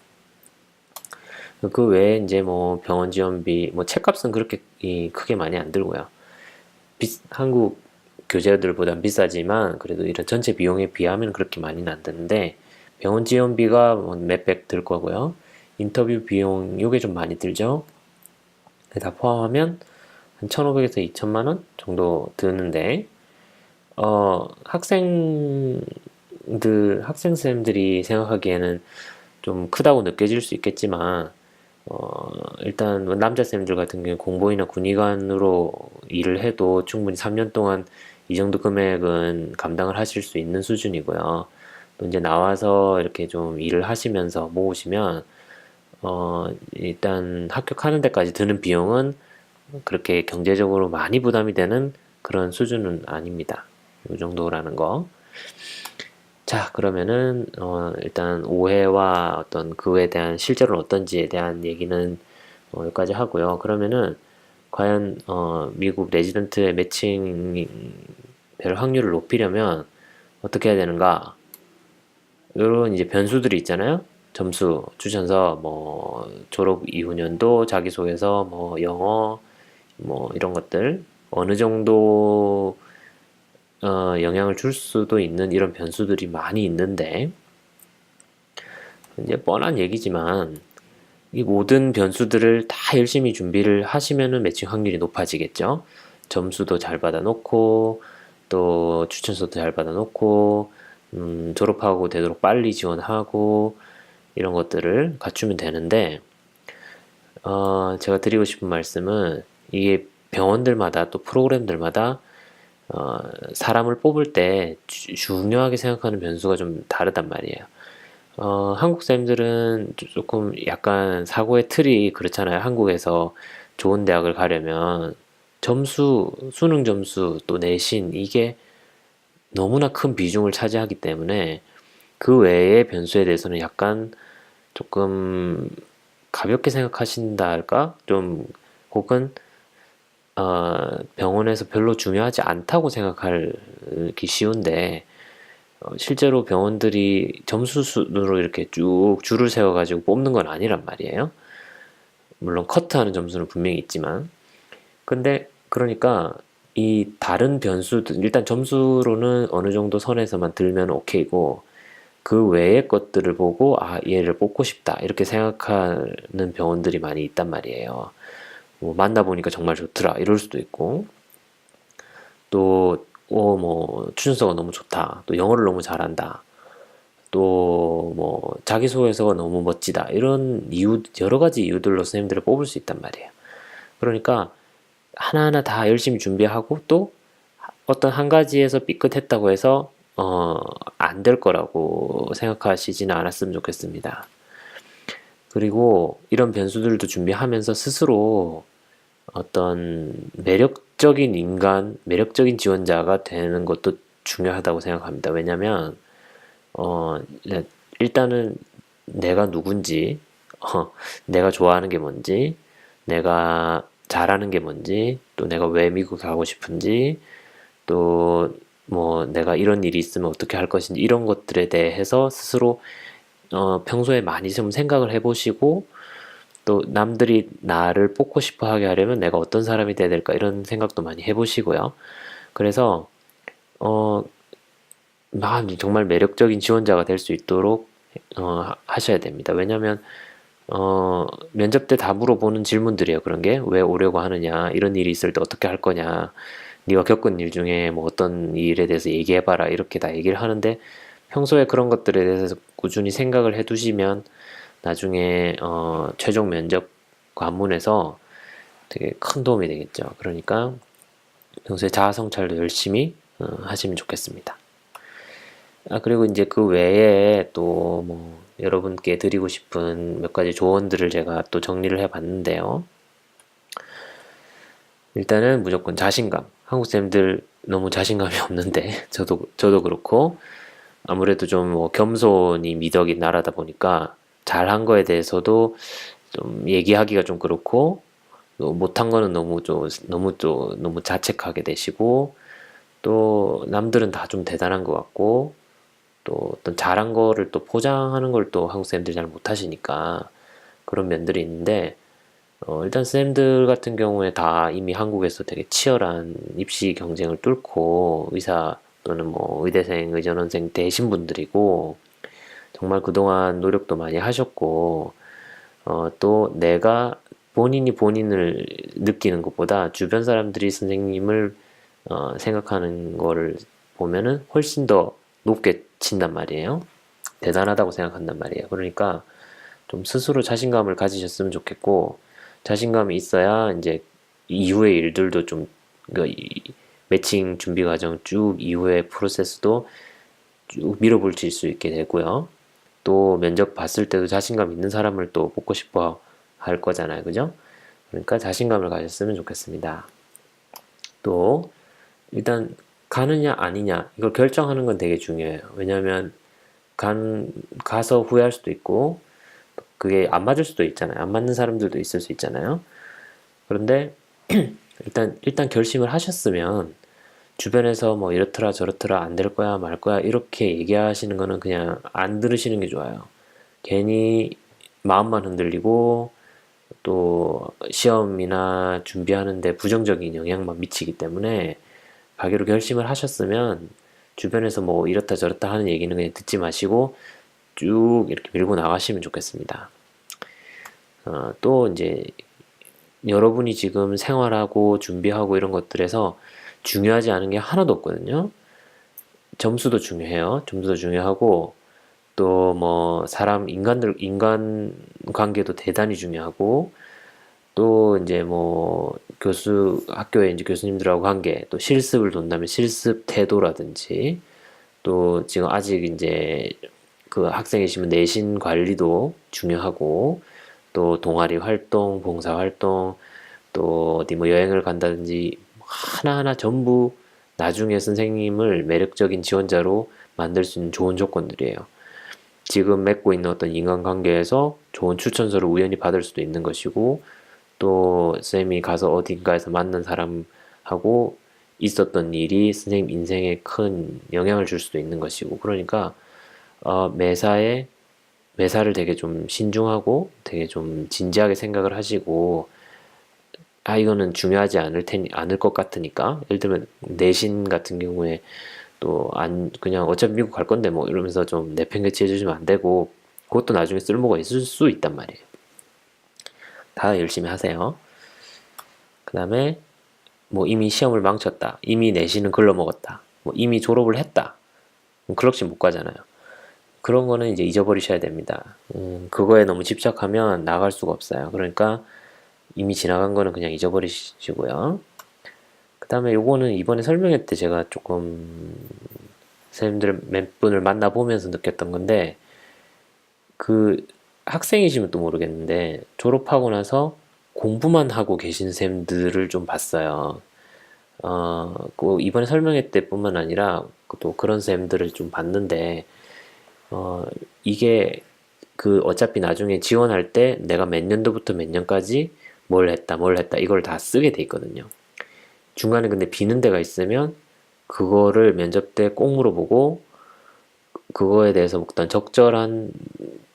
그 외에 이제 뭐 병원 지원비, 뭐 책값은 그렇게 크게 많이 안 들고요. 한국 교재들보다 비싸지만 그래도 이런 전체 비용에 비하면 그렇게 많이는 안 드는데, 병원 지원비가 뭐 몇백 들 거고요. 인터뷰 비용 요게 좀 많이 들죠. 다 포함하면 한 1,500에서 2천만 원 정도 드는데, 학생쌤들이 생각하기에는 좀 크다고 느껴질 수 있겠지만, 일단 남자쌤들 같은 경우 공보이나 군의관으로 일을 해도 충분히 3년 동안 이 정도 금액은 감당을 하실 수 있는 수준이고요. 또 이제 나와서 이렇게 좀 일을 하시면서 모으시면 일단 합격하는 데까지 드는 비용은 그렇게 경제적으로 많이 부담이 되는 그런 수준은 아닙니다. 이 정도라는 거. 자, 그러면은 일단 오해와 어떤 그에 대한 실제로는 어떤지에 대한 얘기는 여기까지 하고요. 그러면은 과연 미국 레지던트의 매칭 별 확률을 높이려면 어떻게 해야 되는가? 이런 이제 변수들이 있잖아요. 점수, 추천서, 뭐 졸업 이후 년도, 자기소개서, 뭐 영어, 뭐 이런 것들 어느 정도 영향을 줄 수도 있는 이런 변수들이 많이 있는데, 이제 뻔한 얘기지만 이 모든 변수들을 다 열심히 준비를 하시면은 매칭 확률이 높아지겠죠. 점수도 잘 받아놓고, 또 추천서도 잘 받아놓고, 졸업하고 되도록 빨리 지원하고, 이런 것들을 갖추면 되는데, 제가 드리고 싶은 말씀은 이게 병원들마다 또 프로그램들마다 사람을 뽑을 때 중요하게 생각하는 변수가 좀 다르단 말이에요. 한국 쌤들은 조금 약간 사고의 틀이 그렇잖아요. 한국에서 좋은 대학을 가려면 점수, 수능 점수, 또 내신, 이게 너무나 큰 비중을 차지하기 때문에 그 외의 변수에 대해서는 약간 조금 가볍게 생각하신다 할까? 좀 혹은 병원에서 별로 중요하지 않다고 생각하기 쉬운데 실제로 병원들이 점수 순으로 이렇게 쭉 줄을 세워가지고 뽑는 건 아니란 말이에요. 물론 커트하는 점수는 분명히 있지만 근데 그러니까 이 다른 변수들 일단 점수로는 어느 정도 선에서만 들면 오케이고 그 외의 것들을 보고 아 얘를 뽑고 싶다 이렇게 생각하는 병원들이 많이 있단 말이에요. 뭐 만나보니까 정말 좋더라 이럴 수도 있고 또 뭐 추준서가 너무 좋다 또 영어를 너무 잘한다 또 뭐 자기소개서가 너무 멋지다 이런 이유 여러 가지 이유들로 선생님들을 뽑을 수 있단 말이에요. 그러니까 하나하나 다 열심히 준비하고 또 어떤 한 가지에서 삐끗했다고 해서 안 될 거라고 생각하시지는 않았으면 좋겠습니다. 그리고 이런 변수들도 준비하면서 스스로 어떤 매력적인 인간, 매력적인 지원자가 되는 것도 중요하다고 생각합니다. 왜냐면 네, 일단은 내가 누군지, 내가 좋아하는 게 뭔지, 내가 잘하는 게 뭔지, 또 내가 왜 미국 가고 싶은지, 또 뭐 내가 이런 일이 있으면 어떻게 할 것인지 이런 것들에 대해서 스스로 평소에 많이 좀 생각을 해보시고 또 남들이 나를 뽑고 싶어 하게 하려면 내가 어떤 사람이 돼야 될까 이런 생각도 많이 해보시고요. 그래서 어, 정말 매력적인 지원자가 될 수 있도록 하셔야 됩니다. 왜냐하면 면접 때 다 물어보는 질문들이에요. 그런 게 왜 오려고 하느냐, 이런 일이 있을 때 어떻게 할 거냐, 네가 겪은 일 중에 뭐 어떤 일에 대해서 얘기해봐라 이렇게 다 얘기를 하는데 평소에 그런 것들에 대해서 꾸준히 생각을 해두시면 나중에 최종 면접 관문에서 되게 큰 도움이 되겠죠. 그러니까 평소에 자아 성찰도 열심히 하시면 좋겠습니다. 그리고 이제 그 외에 또 뭐 여러분께 드리고 싶은 몇 가지 조언들을 제가 또 정리를 해봤는데요. 일단은 무조건 자신감. 한국 쌤들 너무 자신감이 없는데 저도 그렇고 아무래도 좀 뭐 겸손이 미덕인 나라다 보니까 잘한 거에 대해서도 좀 얘기하기가 좀 그렇고 또 못한 거는 너무 자책하게 되시고 또 남들은 다 좀 대단한 것 같고 또 어떤 잘한 거를 또 포장하는 걸 또 한국 쌤들이 잘 못하시니까 그런 면들이 있는데 일단 쌤들 같은 경우에 다 이미 한국에서 되게 치열한 입시 경쟁을 뚫고 의사 또는 뭐 의대생, 의전원생 되신 분들이고 정말 그동안 노력도 많이 하셨고 또 내가 본인이 본인을 느끼는 것보다 주변 사람들이 선생님을 생각하는 거를 보면은 훨씬 더 높게 친단 말이에요. 대단하다고 생각한단 말이에요. 그러니까 좀 스스로 자신감을 가지셨으면 좋겠고 자신감이 있어야 이제 이후의 일들도 이 매칭 준비 과정 쭉 이후의 프로세스도 쭉 밀어붙일 수 있게 되고요. 또 면접 봤을 때도 자신감 있는 사람을 또 뽑고 싶어 할 거잖아요. 그죠? 그러니까 자신감을 가졌으면 좋겠습니다. 또 일단 가느냐 아니냐 이걸 결정하는 건 되게 중요해요. 왜냐하면 가서 후회할 수도 있고 그게 안 맞을 수도 있잖아요. 안 맞는 사람들도 있을 수 있잖아요. 그런데 일단 결심을 하셨으면 주변에서 뭐 이렇더라 저렇더라 안 될 거야 말 거야 이렇게 얘기하시는 거는 그냥 안 들으시는 게 좋아요. 괜히 마음만 흔들리고 또 시험이나 준비하는데 부정적인 영향만 미치기 때문에 가기로 결심을 하셨으면 주변에서 뭐 이렇다 저렇다 하는 얘기는 그냥 듣지 마시고 쭉 이렇게 밀고 나가시면 좋겠습니다. 또 이제 여러분이 지금 생활하고 준비하고 이런 것들에서 중요하지 않은 게 하나도 없거든요. 점수도 중요해요. 점수도 중요하고 또 뭐 인간 관계도 대단히 중요하고 또 이제 뭐 학교에 이제 교수님들하고 관계 또 실습을 돈다면 실습 태도라든지 또 지금 아직 이제 그 학생이시면 내신 관리도 중요하고 또 동아리 활동, 봉사 활동, 또 어디 뭐 여행을 간다든지 하나하나 전부 나중에 선생님을 매력적인 지원자로 만들 수 있는 좋은 조건들이에요. 지금 맺고 있는 어떤 인간관계에서 좋은 추천서를 우연히 받을 수도 있는 것이고, 또 쌤이 가서 어딘가에서 만난 사람하고 있었던 일이 선생님 인생에 큰 영향을 줄 수도 있는 것이고, 그러니까 매사를 되게 좀 신중하고 되게 좀 진지하게 생각을 하시고, 이거는 중요하지 않을 것 같으니까, 예를 들면 내신 같은 경우에 또 안 그냥 어차피 미국 갈 건데 뭐 이러면서 좀 내팽개치 해주시면 안 되고, 그것도 나중에 쓸모가 있을 수 있단 말이에요. 다 열심히 하세요. 그 다음에 뭐 이미 시험을 망쳤다, 이미 내신은 글러먹었다, 뭐 이미 졸업을 했다, 클럽식 못 가잖아요. 그런 거는 이제 잊어버리셔야 됩니다. 그거에 너무 집착하면 나갈 수가 없어요. 그러니까 이미 지나간 거는 그냥 잊어버리시고요. 그 다음에 요거는 이번에 설명회 때 제가 조금 선생님들 몇 분을 만나보면서 느꼈던 건데, 그 학생이시면 또 모르겠는데 졸업하고 나서 공부만 하고 계신 쌤들을 좀 봤어요. 그 이번에 설명회 때뿐만 아니라 또 그런 쌤들을 좀 봤는데, 이게 그 어차피 나중에 지원할 때 내가 몇 년도부터 몇 년까지 뭘 했다 이걸 다 쓰게 돼 있거든요. 중간에 근데 비는 데가 있으면 그거를 면접 때 꼭 물어보고, 그거에 대해서 어떤 적절한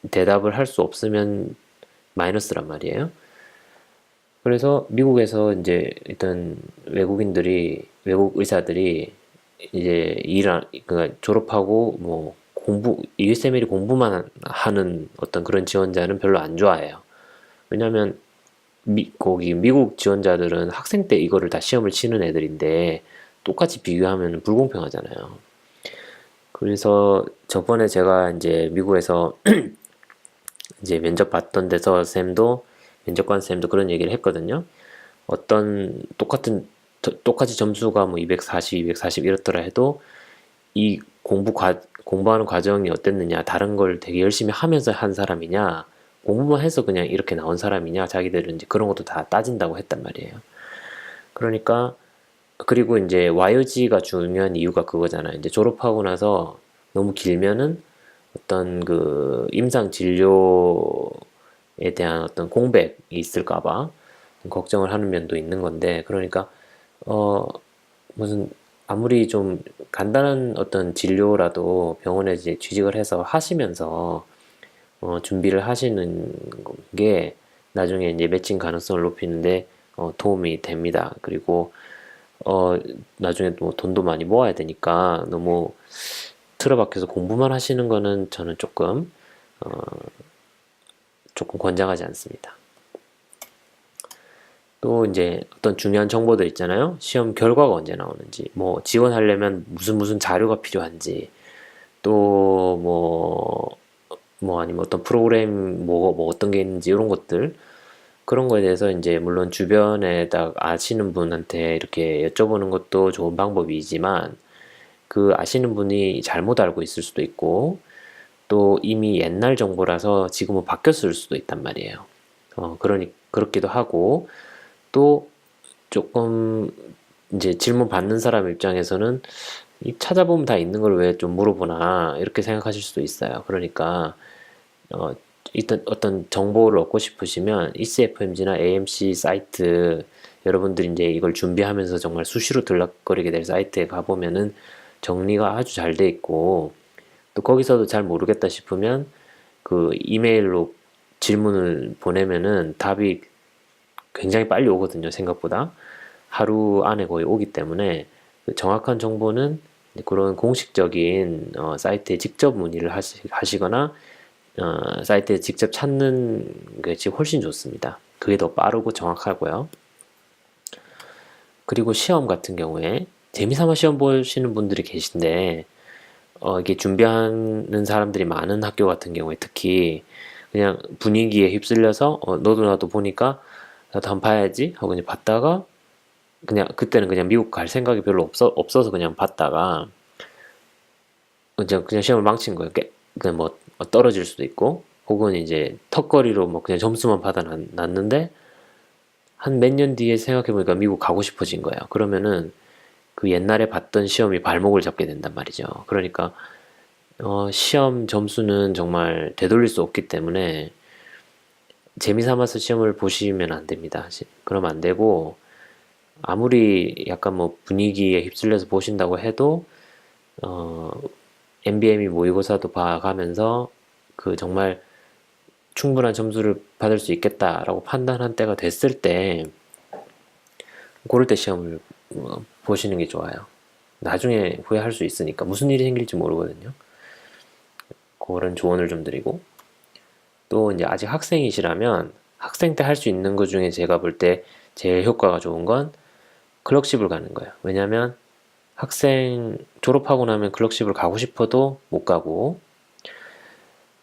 대답을 할 수 없으면 마이너스란 말이에요. 그래서 미국에서 이제 일단 외국 의사들이 이제 그러니까 졸업하고 뭐 USMLE 공부만 하는 어떤 그런 지원자는 별로 안 좋아해요. 왜냐면 거기 미국 지원자들은 학생 때 이거를 다 시험을 치는 애들인데 똑같이 비교하면 불공평하잖아요. 그래서 저번에 제가 이제 미국에서 이제 면접 봤던 데서 면접관 쌤도 그런 얘기를 했거든요. 똑같이 점수가 뭐 240 이렇더라 해도 이 공부하는 과정이 어땠느냐, 다른 걸 되게 열심히 하면서 한 사람이냐, 공부만 해서 그냥 이렇게 나온 사람이냐, 자기들은 이제 그런 것도 다 따진다고 했단 말이에요. 그러니까, 그리고 이제 YOG가 중요한 이유가 그거잖아요. 이제 졸업하고 나서 너무 길면은 어떤 그 임상 진료에 대한 어떤 공백이 있을까봐 걱정을 하는 면도 있는 건데, 그러니까 어 무슨 아무리 좀 간단한 어떤 진료라도 병원에 이제 취직을 해서 하시면서 준비를 하시는 게 나중에 이제 매칭 가능성을 높이는데 도움이 됩니다. 그리고 나중에 또 돈도 많이 모아야 되니까 너무 틀어박혀서 공부만 하시는 거는 저는 어, 조금 권장하지 않습니다. 또 이제 어떤 중요한 정보들 있잖아요. 시험 결과가 언제 나오는지, 뭐 지원하려면 무슨 자료가 필요한지, 또 아니면 어떤 프로그램 뭐 어떤 게 있는지 이런 것들, 그런 거에 대해서 이제 물론 주변에다 아시는 분한테 이렇게 여쭤보는 것도 좋은 방법이지만, 그 아시는 분이 잘못 알고 있을 수도 있고, 또 이미 옛날 정보라서 지금은 바뀌었을 수도 있단 말이에요. 그렇기도 하고, 또 조금 이제 질문 받는 사람 입장에서는 찾아보면 다 있는 걸 왜 좀 물어보나 이렇게 생각하실 수도 있어요. 그러니까 일단 어떤 정보를 얻고 싶으시면 ECFMG나 AMC 사이트, 여러분들이 이제 이걸 준비하면서 정말 수시로 들락거리게 될 사이트에 가보면은 정리가 아주 잘 돼 있고, 또 거기서도 잘 모르겠다 싶으면 그 이메일로 질문을 보내면은 답이 굉장히 빨리 오거든요. 생각보다 하루 안에 거의 오기 때문에 그 정확한 정보는 그런 공식적인 사이트에 직접 문의를 하시거나 사이트에 직접 찾는 것이 훨씬 좋습니다. 그게 더 빠르고 정확하고요. 그리고 시험 같은 경우에 재미삼아 시험 보시는 분들이 계신데, 이게 준비하는 사람들이 많은 학교 같은 경우에 특히 그냥 분위기에 휩쓸려서 너도 나도 보니까 나도 한번 봐야지 하고 이제 봤다가, 그냥 그때는 그냥 미국 갈 생각이 별로 없어서 그냥 봤다가 이제 그냥 시험을 망친 거예요. 그냥 뭐 떨어질 수도 있고, 혹은 이제 턱걸이로 뭐 그냥 점수만 받아놨는데 한 몇 년 뒤에 생각해보니까 미국 가고 싶어진 거예요. 그러면은 그 옛날에 봤던 시험이 발목을 잡게 된단 말이죠. 그러니까 시험 점수는 정말 되돌릴 수 없기 때문에 재미삼아서 시험을 보시면 안 됩니다. 그러면 안 되고, 아무리 약간 뭐 분위기에 휩쓸려서 보신다고 해도, 어, MBM이 모의고사도 봐가면서 그 정말 충분한 점수를 받을 수 있겠다라고 판단한 때가 됐을 때, 고를 때 시험을 보시는 게 좋아요. 나중에 후회할 수 있으니까 무슨 일이 생길지 모르거든요. 그런 조언을 좀 드리고, 또 이제 아직 학생이시라면 학생 때 할 수 있는 것 중에 제가 볼 때 제일 효과가 좋은 건 클럭십을 가는 거예요. 왜냐면 학생 졸업하고 나면 클럭십을 가고 싶어도 못 가고,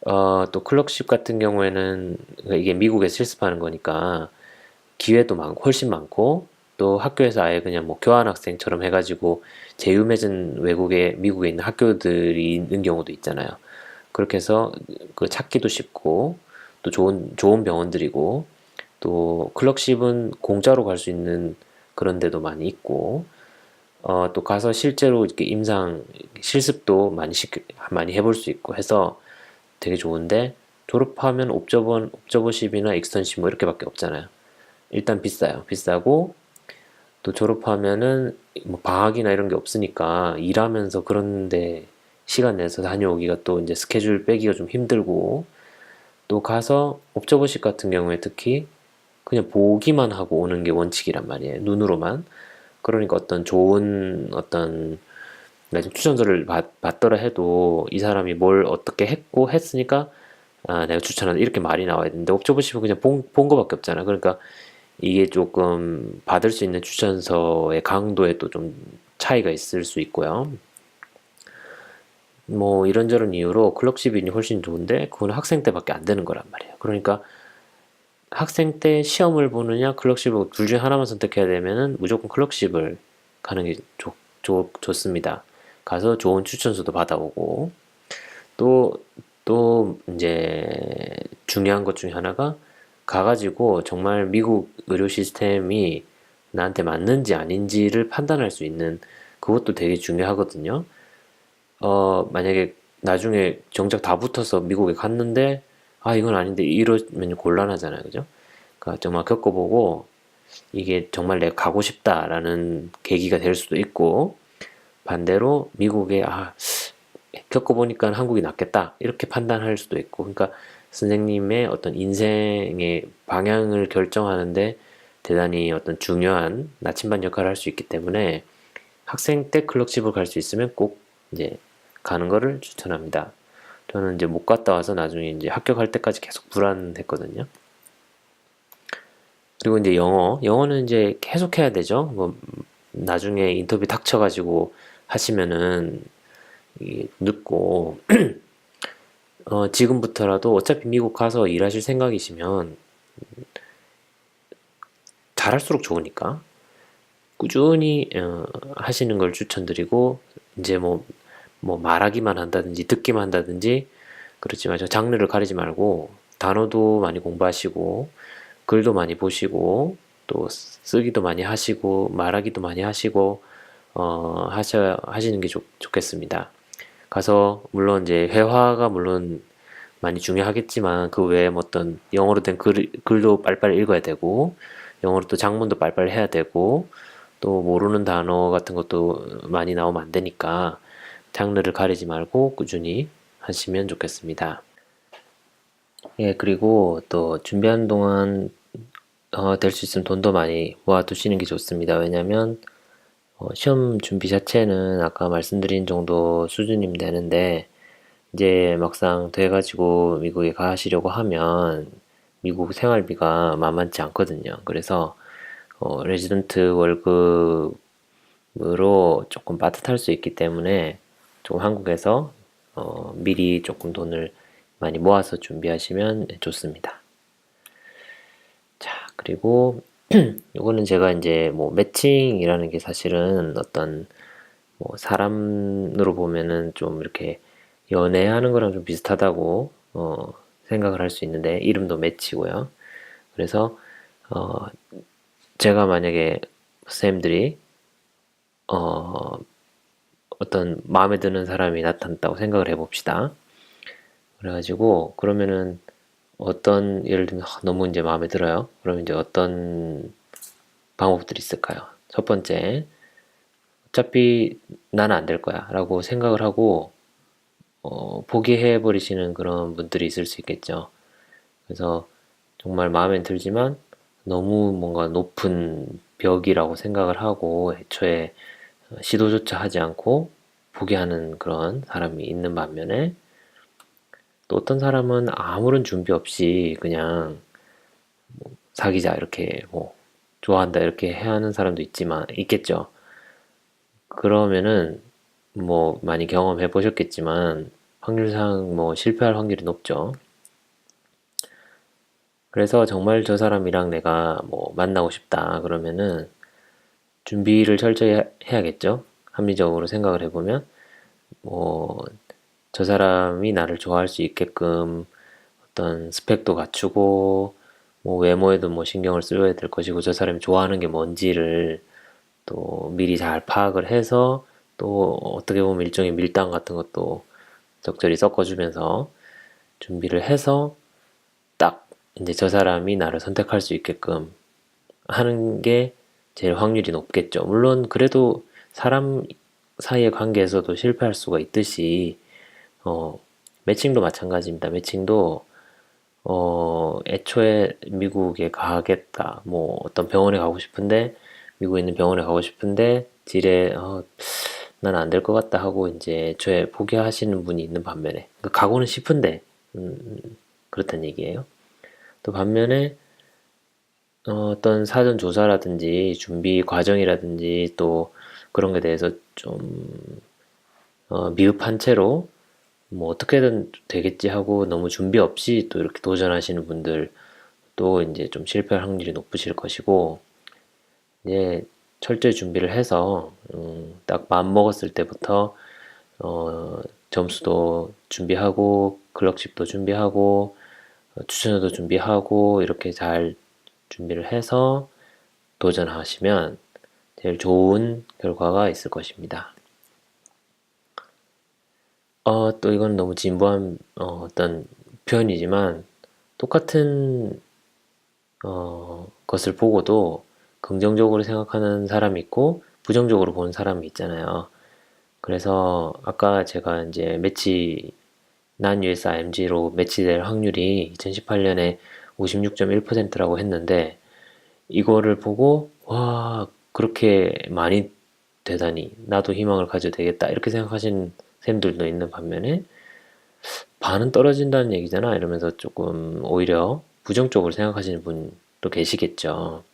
또 클럭십 같은 경우에는 이게 미국에서 실습하는 거니까 기회도 많고 훨씬 많고, 또 학교에서 아예 그냥 뭐 교환학생처럼 해가지고 제휴 맺은 외국에 미국에 있는 학교들이 있는 경우도 있잖아요. 그렇게 해서 그 찾기도 쉽고, 또 좋은 병원들이고, 또 클럭십은 공짜로 갈 수 있는 그런 데도 많이 있고, 또 가서 실제로 이렇게 임상 실습도 많이 해볼 수 있고 해서 되게 좋은데, 졸업하면 옵저버십이나 익스턴십 뭐 이렇게밖에 없잖아요. 일단 비싸요. 비싸고, 또 졸업하면은 뭐 방학이나 이런 게 없으니까 일하면서 그런데 시간 내서 다녀오기가 또 이제 스케줄 빼기가 좀 힘들고, 또 가서 옵저버십 같은 경우에 특히 그냥 보기만 하고 오는 게 원칙이란 말이에요. 눈으로만. 그러니까 어떤 좋은 어떤 내가 좀 추천서를 받더라 해도 이 사람이 뭘 어떻게 했고 했으니까 내가 추천한다 이렇게 말이 나와야 되는데, 옵저버십은 그냥 본 거밖에 없잖아. 그러니까 이게 조금 받을 수 있는 추천서의 강도에 또 좀 차이가 있을 수 있고요. 뭐 이런저런 이유로 클럭십이 훨씬 좋은데 그건 학생 때밖에 안 되는 거란 말이에요. 그러니까 학생 때 시험을 보느냐 클럭십을 둘 중에 하나만 선택해야 되면은 무조건 클럭십을 가는 게 좋습니다. 가서 좋은 추천서도 받아오고, 또 이제 중요한 것 중에 하나가 가가지고 정말 미국 의료 시스템이 나한테 맞는지 아닌지를 판단할 수 있는, 그것도 되게 중요하거든요. 만약에 나중에 정작 다 붙어서 미국에 갔는데 이건 아닌데 이러면 곤란하잖아요. 그죠? 그러니까 정말 겪어보고 이게 정말 내가 가고 싶다라는 계기가 될 수도 있고, 반대로 미국에 겪어보니까 한국이 낫겠다 이렇게 판단할 수도 있고. 그러니까 선생님의 어떤 인생의 방향을 결정하는데 대단히 어떤 중요한 나침반 역할을 할 수 있기 때문에 학생 때 클럭십을 갈 수 있으면 꼭 이제 가는 거를 추천합니다. 저는 이제 못 갔다 와서 나중에 이제 합격할 때까지 계속 불안했거든요. 그리고 이제 영어는 이제 계속 해야 되죠. 뭐 나중에 인터뷰 닥쳐가지고 하시면은 이게 늦고, 지금부터라도 어차피 미국 가서 일하실 생각이시면 잘할수록 좋으니까 꾸준히 하시는 걸 추천드리고, 이제 뭐 말하기만 한다든지 듣기만 한다든지 그렇지 마죠. 장르를 가리지 말고 단어도 많이 공부하시고 글도 많이 보시고 또 쓰기도 많이 하시고 말하기도 많이 하시고 하시는 게 좋겠습니다. 가서 물론 이제 회화가 물론 많이 중요하겠지만 그 외에 뭐 어떤 영어로 된 글도 빨리빨리 읽어야 되고, 영어로 또 장문도 빨리빨리 해야 되고, 또 모르는 단어 같은 것도 많이 나오면 안 되니까 장르를 가리지 말고 꾸준히 하시면 좋겠습니다. 예, 그리고 또 준비하는 동안 될 수 있으면 돈도 많이 모아두시는 게 좋습니다. 왜냐면 시험 준비 자체는 아까 말씀드린 정도 수준이면 되는데, 이제 막상 돼가지고 미국에 가시려고 하면 미국 생활비가 만만치 않거든요. 그래서 레지던트 월급으로 조금 빠듯할 수 있기 때문에 조금 한국에서 미리 조금 돈을 많이 모아서 준비하시면 좋습니다. 자, 그리고 이거는 제가 이제 뭐 매칭이라는 게 사실은 어떤 뭐 사람으로 보면은 좀 이렇게 연애하는 거랑 좀 비슷하다고 생각을 할 수 있는데, 이름도 매치고요. 그래서 어, 제가 만약에 선생님들이 어, 어떤 마음에 드는 사람이 나타났다고 생각을 해봅시다. 그래가지고 그러면은 어떤 예를 들면 너무 이제 마음에 들어요. 그러면 이제 어떤 방법들이 있을까요? 첫 번째, 어차피 나는 안 될 거야 라고 생각을 하고 포기해 버리시는 그런 분들이 있을 수 있겠죠. 그래서 정말 마음에 들지만 너무 뭔가 높은 벽이라고 생각을 하고 애초에 시도조차 하지 않고 포기하는 그런 사람이 있는 반면에, 또 어떤 사람은 아무런 준비 없이 그냥 사귀자 이렇게 뭐 좋아한다 이렇게 해야 하는 사람도 있겠죠. 그러면은 뭐 많이 경험해 보셨겠지만 확률상 뭐 실패할 확률이 높죠. 그래서 정말 저 사람이랑 내가 뭐 만나고 싶다 그러면은 준비를 철저히 해야겠죠. 합리적으로 생각을 해보면 뭐 저 사람이 나를 좋아할 수 있게끔 어떤 스펙도 갖추고 뭐 외모에도 뭐 신경을 써야 될 것이고 저 사람이 좋아하는 게 뭔지를 또 미리 잘 파악을 해서 또 어떻게 보면 일종의 밀당 같은 것도 적절히 섞어주면서 준비를 해서 딱 이제 저 사람이 나를 선택할 수 있게끔 하는 게 제일 확률이 높겠죠. 물론 그래도 사람 사이의 관계에서도 실패할 수가 있듯이 어, 매칭도 마찬가지입니다. 매칭도 애초에 미국에 가겠다. 뭐 어떤 병원에 가고 싶은데 미국에 있는 병원에 가고 싶은데 지레 난 안 될 것 같다 하고 이제 애초에 포기하시는 분이 있는 반면에 가고는 싶은데 그렇단 얘기예요. 또 반면에 어떤 사전 조사라든지 준비 과정이라든지 또 그런 게 대해서 좀 미흡한 채로 뭐 어떻게든 되겠지 하고 너무 준비 없이 또 이렇게 도전하시는 분들 또 이제 좀 실패할 확률이 높으실 것이고, 이제 철저히 준비를 해서 딱 마음 먹었을 때부터 점수도 준비하고 클럭십도 준비하고 추천서도 준비하고 이렇게 잘 준비를 해서 도전하시면 제일 좋은 결과가 있을 것입니다. 또 이건 너무 진부한 어떤 표현이지만 똑같은 것을 보고도 긍정적으로 생각하는 사람이 있고 부정적으로 보는 사람이 있잖아요. 그래서 아까 제가 이제 매치 난 US IMG로 매치될 확률이 2018년에 56.1%라고 했는데 이거를 보고 와 그렇게 많이 되다니 나도 희망을 가져도 되겠다 이렇게 생각하시는 쌤들도 있는 반면에 반은 떨어진다는 얘기잖아 이러면서 조금 오히려 부정적으로 생각하시는 분도 계시겠죠.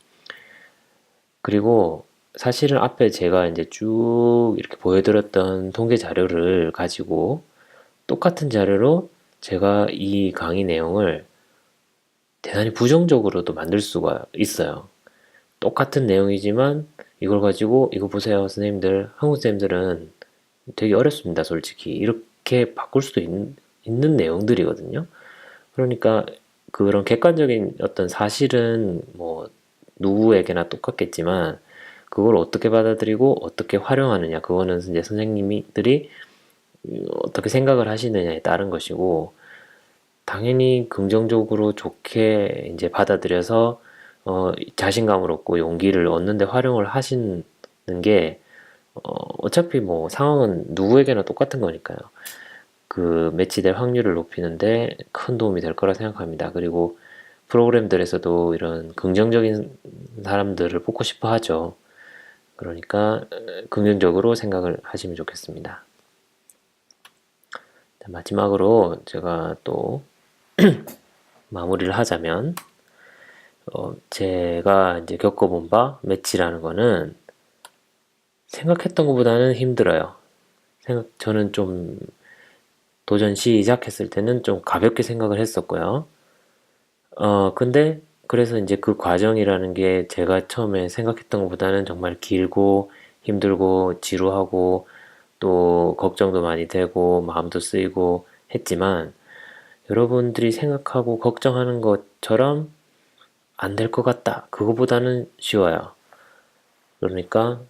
그리고 사실은 앞에 제가 이제 쭉 이렇게 보여드렸던 통계 자료를 가지고 똑같은 자료로 제가 이 강의 내용을 대단히 부정적으로도 만들 수가 있어요. 똑같은 내용이지만 이걸 가지고 이거 보세요 선생님들 한국 선생님들은 되게 어렵습니다 솔직히 이렇게 바꿀 수도 있는 내용들이거든요. 그러니까 그런 객관적인 어떤 사실은 뭐 누구에게나 똑같겠지만 그걸 어떻게 받아들이고 어떻게 활용하느냐 그거는 이제 선생님들이 어떻게 생각을 하시느냐에 따른 것이고 당연히 긍정적으로 좋게 이제 받아들여서 자신감을 얻고 용기를 얻는 데 활용을 하시는 게 어차피 뭐 상황은 누구에게나 똑같은 거니까요. 그 매치될 확률을 높이는데 큰 도움이 될 거라 생각합니다. 그리고 프로그램들에서도 이런 긍정적인 사람들을 뽑고 싶어 하죠. 그러니까 긍정적으로 생각을 하시면 좋겠습니다. 자, 마지막으로 제가 또 마무리를 하자면 제가 이제 겪어본 바 매치라는 거는 생각했던 것보다는 힘들어요. 저는 좀 도전 시작했을 때는 좀 가볍게 생각을 했었고요. 근데 그래서 이제 그 과정이라는 게 제가 처음에 생각했던 것보다는 정말 길고 힘들고 지루하고 또 걱정도 많이 되고 마음도 쓰이고 했지만 여러분들이 생각하고 걱정하는 것처럼 안 될 것 같다. 그거보다는 쉬워요. 그러니까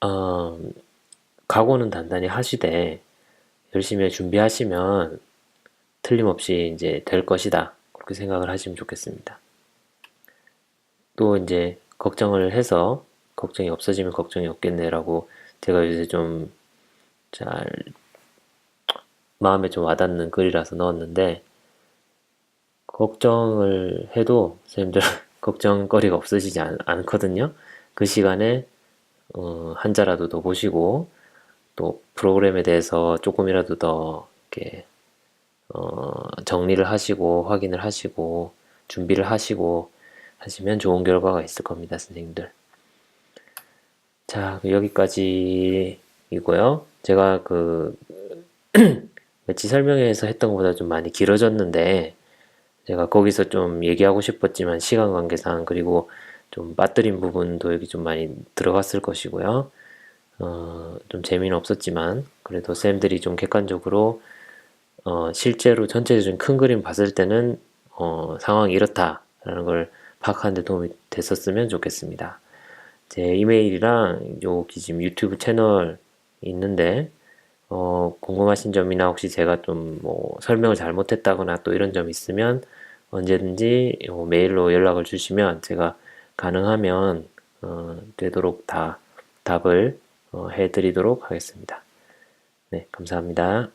어, 각오는 단단히 하시되 열심히 준비하시면 틀림없이 이제 될 것이다. 그렇게 생각을 하시면 좋겠습니다. 또 이제 걱정을 해서 걱정이 없어지면 걱정이 없겠네라고 제가 요새 좀 잘 마음에 좀 와닿는 글이라서 넣었는데, 걱정을 해도 선생님들 걱정거리가 없어지지 않거든요. 그 시간에 한자라도 더 보시고 또 프로그램에 대해서 조금이라도 더 이렇게 정리를 하시고 확인을 하시고 준비를 하시고 하시면 좋은 결과가 있을 겁니다, 선생님들. 자, 여기까지이고요. 제가 그 매치 설명회에서 했던 것보다 좀 많이 길어졌는데, 제가 거기서 좀 얘기하고 싶었지만 시간 관계상, 그리고 좀 빠뜨린 부분도 여기 좀 많이 들어갔을 것이고요. 좀 재미는 없었지만 그래도 쌤들이 좀 객관적으로 실제로 전체적인 큰 그림 봤을 때는 상황이 이렇다라는 걸 파악하는 데 도움이 됐었으면 좋겠습니다. 제 이메일이랑 여기 지금 유튜브 채널 있는데 궁금하신 점이나 혹시 제가 좀 뭐 설명을 잘못했다거나 또 이런 점 있으면 언제든지 메일로 연락을 주시면 제가 가능하면 되도록 다 답을 해드리도록 하겠습니다. 네, 감사합니다.